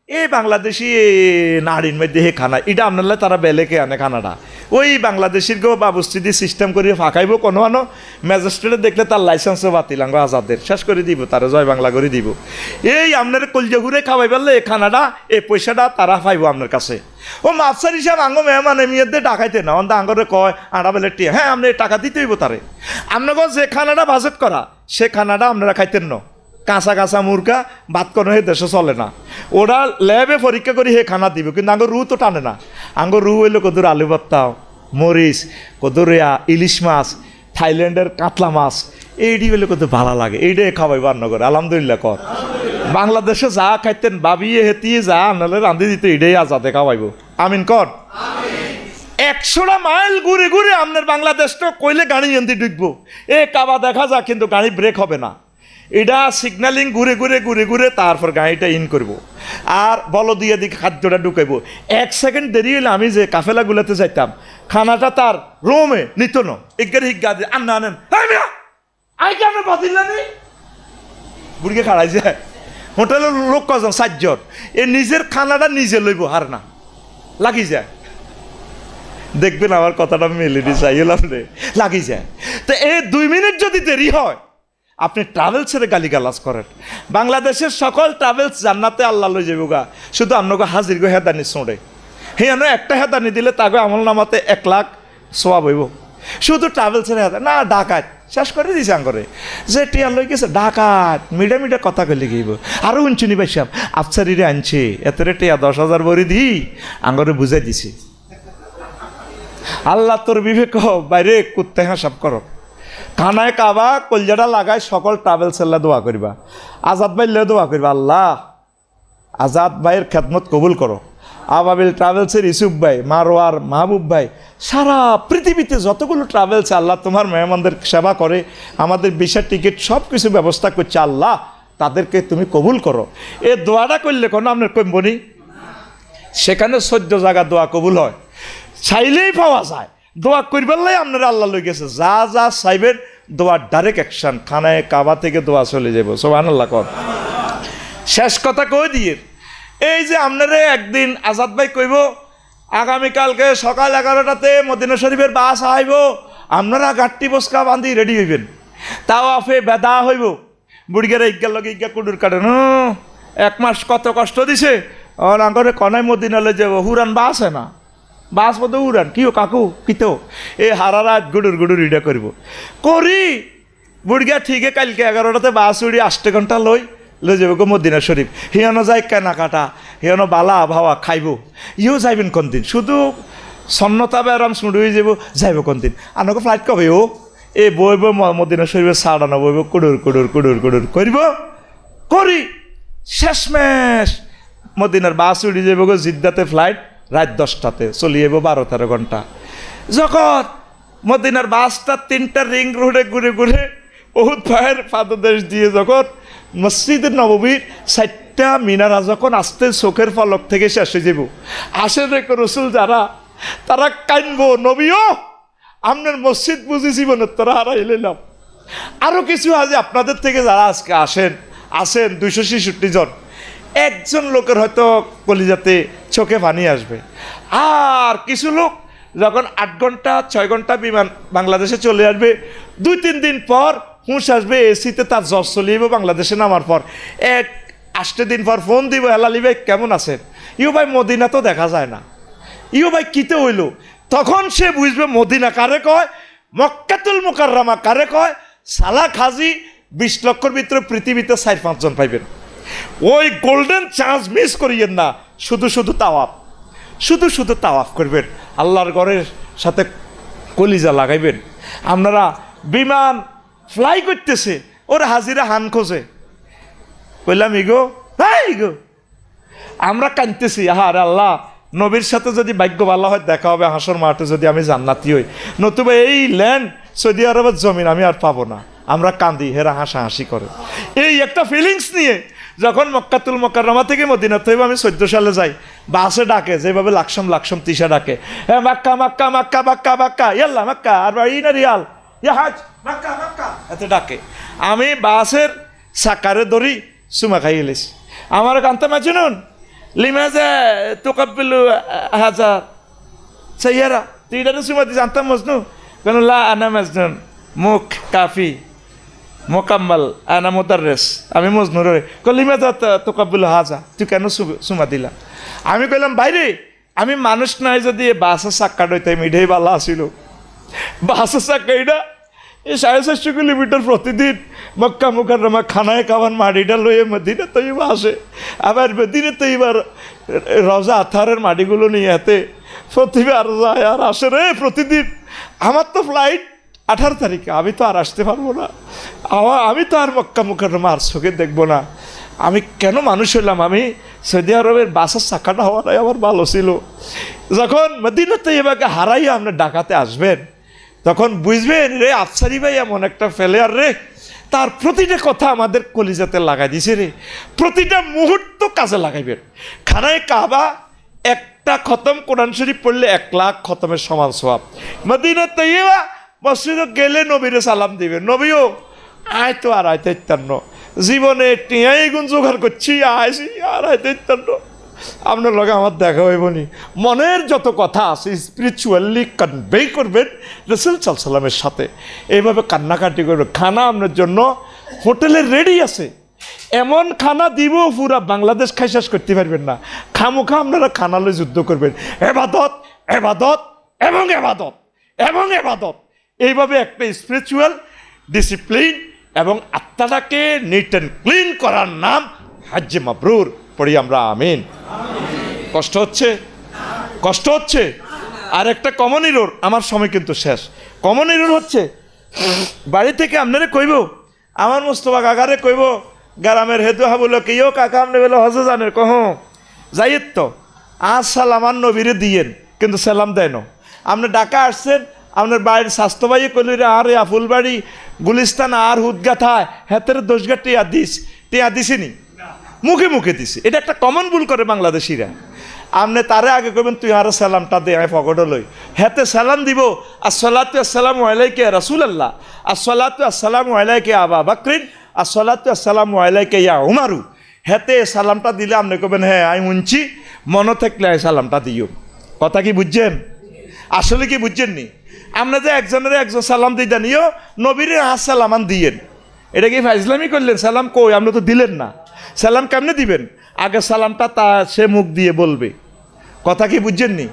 এই বাংলাদেশি নাড়ির মধ্যে হে খানা এটা আপনার তারা বেলেকে আনে খানাটা, ওই বাংলাদেশির গো বাবুস্তিদি সিস্টেম করে ফাঁকাইব কোনো আনো, ম্যাজিস্ট্রেটে দেখলে তার লাইসেন্সও বাতিলাঙ্গ আজাদের শেষ করে দিব, তারা জয় বাংলা করে দিব। এই আপনার কলজা ঘুরে খাওয়াই পারলে এই খানাটা এই পয়সাটা তারা পাইব আপনার কাছে। ও মাফসার হিসাব আঙ্গ মেহমান এমিয়ে ডাকাইতে না, অন্ত আঙ্গরে কয় আড়া বেলে টিয়া, হ্যাঁ আপনি টাকা দিতে হইব তারে, আপনার যে খানাটা বাজেট করা সে খানাটা আপনারা খাইতেন না, কাঁচা কাঁচা মুরগা ভাত কোনো হে দেশে চলে না, ওরা ল্যাবে পরীক্ষা করে হে খানা দিব, কিন্তু আঙ্গ রু তো টানে না, আঙ্গ রু হইলে কদুর আলু ভর্তা মরিচ কদুর ইলিশ মাছ থাইল্যান্ডের কাতলা মাছ এইটি হইলে কত ভালো লাগে, এইটাই খাওয়াই বান্নগর আলহামদুলিল্লাহ কর। বাংলাদেশে যা খাইতেন বাবিয়ে হেতিয়ে যা আনালে রাঁধি দিতে এটাই আজাদে খাওয়াইব, আমিন কর। 100টা মাইল ঘুরে ঘুরে আপনার বাংলাদেশটা কইলে গাড়ি এনতে ঢুকবো, এ কাবা দেখা যাক কিন্তু গাড়ি ব্রেক হবে না, এটা সিগন্যালিং ঘুরে ঘুরে ঘুরে ঘুরে তারপর গাড়িটা ইন করব, আর বল দিয়ে দিকে খাদ্যটা ঢুকাইব। 1 সেকেন্ড দেরি হইলে আমি যে কাফেলাগুলোতে যাইতাম খানাটা তার রোমে নিত না, এগারে হিগা দিয়ে আন্না আনেন আই কেন বাতিলানি বুড়িকে খাড়াই যায়, হোটেলের লোক কজন 4 জন, এ নিজের খানাটা নিজে লইব হার না লাগি যায়, দেখবেন আমার কথাটা মেলেনি চাইলাম রে লাগি যায়। তো এই 2 মিনিট যদি দেরি হয় আপনি ট্রাভেলসের গালিগালাজ করেন, বাংলাদেশের সকল ট্রাভেলস জান্নাতে আল্লাহ লই যাবো গা, শুধু আপনাকে হাজির গো হেদানি ছোঁড়ে, হে একটা হেদানি দিলে তাকে আমল নামাতে 1 লাখ সোয়াব হইব, শুধু ট্রাভেলসের হেদা না ডাকাত শেষ করে দিয়েছে আঙ্গরে যে টিয়া লই গেছে ডাকাত মিডা মিডা কথা কইলে গেইব, আরও উঞ্চুনি ভাই সাহেব আফসারিরে আনছে এতরে টিয়া 10,000 ভরি দি আঙ্গরে বুঝাই দিছি। আল্লাহ তোর বিবেক বাইরে কুত্তে হাসাব করো, খানায় কাবা কলজাটা লাগায় সকল ট্রাভেলসের দোয়া করিবা, আজাদ ভাই লে দোয়া করিবা, আল্লাহ আজাদ ভাইয়ের খেদমত কবুল করো, আবাবিল ট্রাভেলসের ইসুফ ভাই মারোয়ার মাহবুব ভাই সারা পৃথিবীতে যতগুলো ট্রাভেলস আল্লাহ তোমার মেহমানদের সেবা করে, আমাদের ভিসার টিকিট সব কিছু ব্যবস্থা করছে, আল্লাহ তাদেরকে তুমি কবুল করো। এ দোয়াটা করলে কোনো আপনার কমবনি, সেখানে 14 জায়গা দোয়া কবুল হয়, চাইলেই পাওয়া যায়, দোয়া করবেলাই আপনারা আল্লাহ লই গেছে, যা যা চাইবেন দোয়ার ডাইরেক্ট অ্যাকশন, খানায় কাবা থেকে দোয়া চলে যাব, সুবহানাল্লাহ কর। শেষ কথা কই দিয়ে এই যে আপনারা একদিন আজাদ ভাই কইব আগামীকালকে সকাল 11টাতে মদিনা শরীফের বাস আইব, আপনারা গাট্টি বসকা বান্ধি রেডি হইবেন, তাও আফে বেদা হইব, বুড়িগেরা ইজ্ঞার লগে ইজ্ঞা কুডুর কাটেন 1 মাস কত কষ্ট দিছে, আর আঙ্গরে কনায় মদিনালে যাব হুরান বাস হয় না, বাস মতো উড়ান কিও কাকু কিতো এই হারারাত গুডুর গুডুর ইডা করব করি বুড়িয়া ঠিকই কালকে 11টাতে বাস উড়ি 8 ঘন্টা লই লই যাব গো মদিনা শরীফ, হিয়ানো যাই কেনাকাটা, হিয়ানো বালা আবহাওয়া খাইব, ইও যাইবেন কোন দিন, শুধু সন্নতা বেরাম শুরু হয়ে যাইব কোন দিন, আনকে ফ্লাইট কবে ও এ বইব মদিনা শরীফে সাড়ানো বইব, কুডুর কুডুর কুডুর কুডুর করব করি, শেষমেশ মদিনার বাস উড়ে যাব গো জিদ্দাতে, ফ্লাইট রাত 10টাতে, চলে যাব 12-13 ঘন্টা। যখন মদিনার বাসটা 3টা রিং রোডে ঘুরে ঘুরে বহুত ভাইয়ের পাদদেশ দিয়ে যখন মসজিদের নববীর 4টা মিনারা যখন আসতে চোখের ফলক থেকে শেষ হয়ে যাব, আসেন রেখে রসুল যারা তারা কানবো, নবীও আপনার মসজিদ বুঝি জীবনের তারা হারাইলাম। আরও কিছু আজ আপনাদের থেকে যারা আজকে আসেন 266 জন, একজন লোকের হয়তো কলিজাতে চোখে পানি আসবে। আর কিছু লোক যখন 8 ঘন্টা 6 ঘন্টা বিমান বাংলাদেশে চলে আসবে, 2-3 দিন পর হুঁশ আসবে, এসিতে তার জ্বর চলিয়ে বাংলাদেশে নামার পর 8 দিন পর ফোন দিব, হেলালি ভাই কেমন আছেন, ইউ ভাই মদিনা তো দেখা যায় না, ইউ ভাই কিতে হইল, তখন সে বুঝবে মদিনা কারে কয়, মক্কাতুল মুকাররমা কারে কয়। সালা খাজি 20 লক্ষর ভিতরে পৃথিবীতে 4-5 জন পাইবেন। ওই গোল্ডেন চান্স মিস করিয়েন না, শুধু তাওয়াফ করবেন, আল্লাহর ঘরের সাথে কলিজা লাগাইবেন। আপনারা বিমান ফ্লাই করতেছে, ওর হাজিরা হান খোঁজে, কইলাম ইগো আমরা কাঁদতেছি, আহারে আল্লাহ নবীর সাথে যদি ভাগ্য ভালো হয় দেখা হবে হাসর মাঠে, যদি আমি জান্নাতি হই, নতুবা এই ল্যান্ড সৌদি আরবের জমিন আমি আর পাবো না। আমরা কান্দি, হেরা হাসাহাসি করে। এই একটা ফিলিংস নিয়ে যখন মক্কাতুল মুকাররমা থেকে মদিনাতে আমি 14 সালে যাই, বাসে ডাকে যেভাবে লাকসাম তিশা ডাকে, হ্যাঁ মাক্কা মাক্কা মাক্কা মাক্কা মাক্কা, ইয়াল্লা মাক্কা আর ইনা রিয়াল ইয়া হাজ মাক্কা মাক্কা এতে ডাকে। আমি বাসের সাকারে ধরি সুমা খাই এলেছি, আমার কান্তা মাজনুন লিমাজা তুকাব্বিলু হাজার সাইয়ারা, তুই এটা সুমা দি জানতাম মজনু, কেন লা আনা মাজনুন মুখ কাফি মোকাম্মল আনা মুদাররেস, আমি মজনু রে, কলিমা যা তোকাবুল হাজা, তুই কেন সুমা দিলা? আমি কইলাম বাইরে আমি মানুষ নাই, যদি বাসের চাক্কা ডইতাম এটাই ভালো আসিল। বাসের চাক্কা এটা এই 450 কিলোমিটার প্রতিদিন মক্কা মুকাররমা খানায় খাওয়ান মাটিটা লইয়ে মদিনা তৈবা আসে, আবার মদিনা তৈবার রওজা আথারের মাটিগুলো নিয়ে হাতে প্রতিবার যায় আর আসে রে প্রতিদিন। আমার তো ফ্লাইট 18 তারিখে, আমি তো আর আসতে পারবো না, আমি তো আর মক্কা মুকাররমা আর চোখে দেখবো না। আমি কেন মানুষ হইলাম? আমি সৌদি আরবের বাসের চাকাটা হওয়াটাই আমার ভালো ছিল। যখন মদিনা তৈবাকে হারাইয়া আপনি ঢাকাতে আসবেন, তখন বুঝবেন রে আফসারি ভাই এমন একটা ফেলেয়ার রে, তার প্রতিটা কথা আমাদের কলিজাতে লাগাই দিছে রে, প্রতিটা মুহূর্ত কাজে লাগাইবেন। খানায় কাবা একটা খতম কোরআন শরীফ পড়লে 1 লাখ খতমের সমান সওয়াব। মদিনা তৈবা মসজিদে গেলে নবীরে সালাম দিবেন, নবীও আয় তো আর আয়তে 53 জীবনে টিয়াই গুণ জোগাড় করছি, আইসি আর আয়তে 53 আপনার লগে আমার দেখা হইবনি। মনের যত কথা আছে স্পিরিচুয়ালি কনভে করবেন রাসূল সাল্লাল্লাহু আলাইহি ওয়াসাল্লামের সাথে, এইভাবে কান্নাকাটি করবেন। খানা আপনার জন্য হোটেলে রেডি আছে, এমন খানা দিব পুরা বাংলাদেশ খাই শেষ করতে পারবেন না। খামোখা আপনারা খানালে যুদ্ধ করবেন, এবাদত এবাদত এবং এবাদত এবং এবাদত, এইভাবে একটা স্পিরিচুয়াল ডিসিপ্লিন এবং আত্মাটাকে নিট অ্যান্ড ক্লিন করার নাম হজ্জে মাবরুর। পড়ি আমরা আমিন। কষ্ট হচ্ছে আর একটা কমন ইরোর, আমার সময় কিন্তু শেষ। কমন ইরোর হচ্ছে বাড়ি থেকে আপনারে কইব, আমার মোস্তফা কাকারে কইব গ্রামের হেতু হাবুলো কেউ কাকা আপনি বলে হজে জানের কহ যাইয়ের তো আজ সালামান নবীরে দিয়েন, কিন্তু সালাম দেয় না। আপনি ঢাকা আসছেন, আপনার বাড়ির স্বাস্থ্য ভাইয়ে কইল রে আরে ফুলবাড়ি গুলিস্তান আর হুদগাথায় হেতের দোষগা টিয়া দিছিনি, মুখে মুখে দিছি। এটা একটা কমন ভুল করে বাংলাদেশিরা। আপনি তারে আগে করবেন তুই আরো সালামটা দে, আমি পকেট লই, হেতে সালাম দিব আসসালাতু আসসালামু আলাইকা ইয়া রাসূলুল্লাহ, আসসালাতু আসসালামু আলাইকা ইয়া আবা বকরিন, আসসালাতু আসসালামু আলাইকা ইয়া উমারু। হেতে সালামটা দিলে আপনি করবেন হ্যাঁ আমি শুনছি, মনে থাকলে সালামটা দিও। কথা কি বুঝছেন? আসলে কি বুঝছেননি? আপনি যে একজন সালাম দিয়ে জানিও নবীর সালামান দিয়েন, এটা কি ফাইজলামি করলেন? সালাম কই, আপনি তো দিলেন না। সালাম কেমনে দিবেন? আগে সালামটা তা সে মুখ দিয়ে বলবে। কথা কি বুঝছেননি?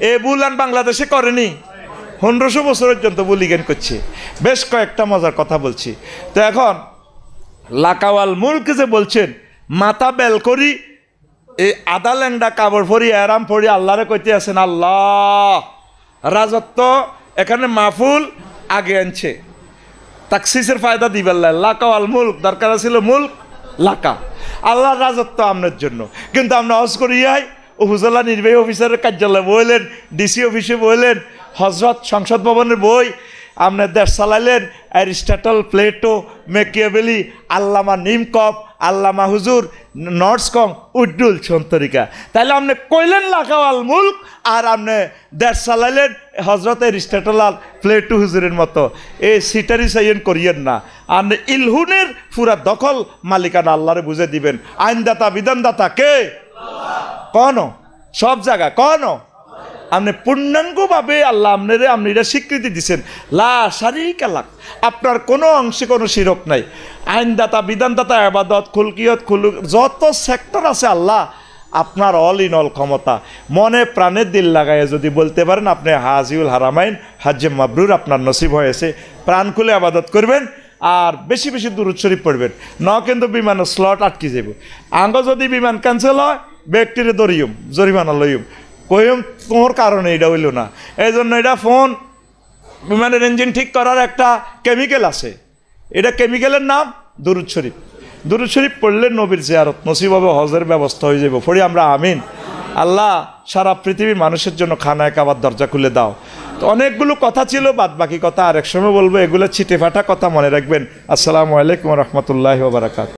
এ বুলান বাংলাদেশে করেনি, 1500 বছর পর্যন্ত বুলিগেন করছে। বেশ কয়েকটা মজার কথা বলছি। তো এখন লাকাওয়াল মুলক যে বলছেন, মাথা বেল করি এই আদা ল্যাংডা কাপড় পরি আরাম পরি আল্লাহরে কইতে আছেন, আল্লাহ রাজত্ব এখানে মাহফুল আগে আনছে, তাকসিসের ফায়দা দিবেন লাকাওয়াল মুলক, দরকার ছিল মুলক লাকা, আল্লাহর রাজত্ব আপনার জন্য। কিন্তু আমরা হজ করিয়াই উপজেলা নির্বাহী অফিসারের কার্যালয়ে বইলেন, ডিসি অফিসে বইলেন, হজরত সংসদ ভবনের বই, আপনার দেশ চালাইলেন অ্যারিস্টটল, প্লেটো, মেকিয়াভেলি, আল্লামা নিমকপ, আল্লামা হুজুর, নর্সকং, উড্ডুল সন্তরিকা। তাইলে আপনি কইলেন লাকাওয়াল মুলক আর আপনি দেশ চালাইলেন হজরত অ্যারিস্টটল আর প্লেটো হুজুরের মতো। এই সিটারি সাইন করিয়েন না, আপনি ইলহুনের পুরা দখল মালিকানা আল্লাহরে বুঝে দিবেন। আইনদাতা বিধানদাতা কে? কোন সব জায়গা কোন? আপনি পূর্ণাঙ্গভাবে আল্লাহ আপনারা স্বীকৃতি দিচ্ছেন, লা শারীকা লাক, আপনার কোনো অংশে কোনো শিরক নাই। আইনদাতা বিধানদাতা ইবাদত খুলকিয়ত খুলুক যত সেক্টর আছে আল্লাহ আপনার অল ইন অল ক্ষমতা। মনে প্রাণের দিল লাগাইয়া যদি বলতে পারেন আপনি হাজিউল হারামাইন হাজ্জে মাবরুর আপনার নসিব হয়েছে, প্রাণ খুলে আবাদত করবেন আর বেশি বেশি দুরূদ শরীফ পড়বেন, ন কিন্তু বিমানের স্লট আটকে যাব। আঙ্গ যদি বিমান ক্যান্সেল হয় ব্যক্তিরে দরিয়ম জরিমানা লইম, কইম তোমার কারণে এটা হইল না। এই জন্য এটা ফোন বিমানের ইঞ্জিন ঠিক করার একটা কেমিক্যাল আছে, এটা কেমিক্যালের নাম দুরূদ শরীফ। দুরূদ শরীফ পড়লে নবীর জিয়ারত নসিব হবে, হজের ব্যবস্থা হয়ে যাব। পড়ি আমরা আমিন। আল্লাহ সারা পৃথিবীর মানুষের জন্য খানায় কাবার দরজা খুলে দাও। তো অনেকগুলো কথা ছিল, বাদ বাকি কথা আরেক সময় বলবো, এগুলো ছিটে ফাটা কথা মনে রাখবেন। আসসালামু আলাইকুম রহমতুল্লাহি ওয়া বারাকাতুহু।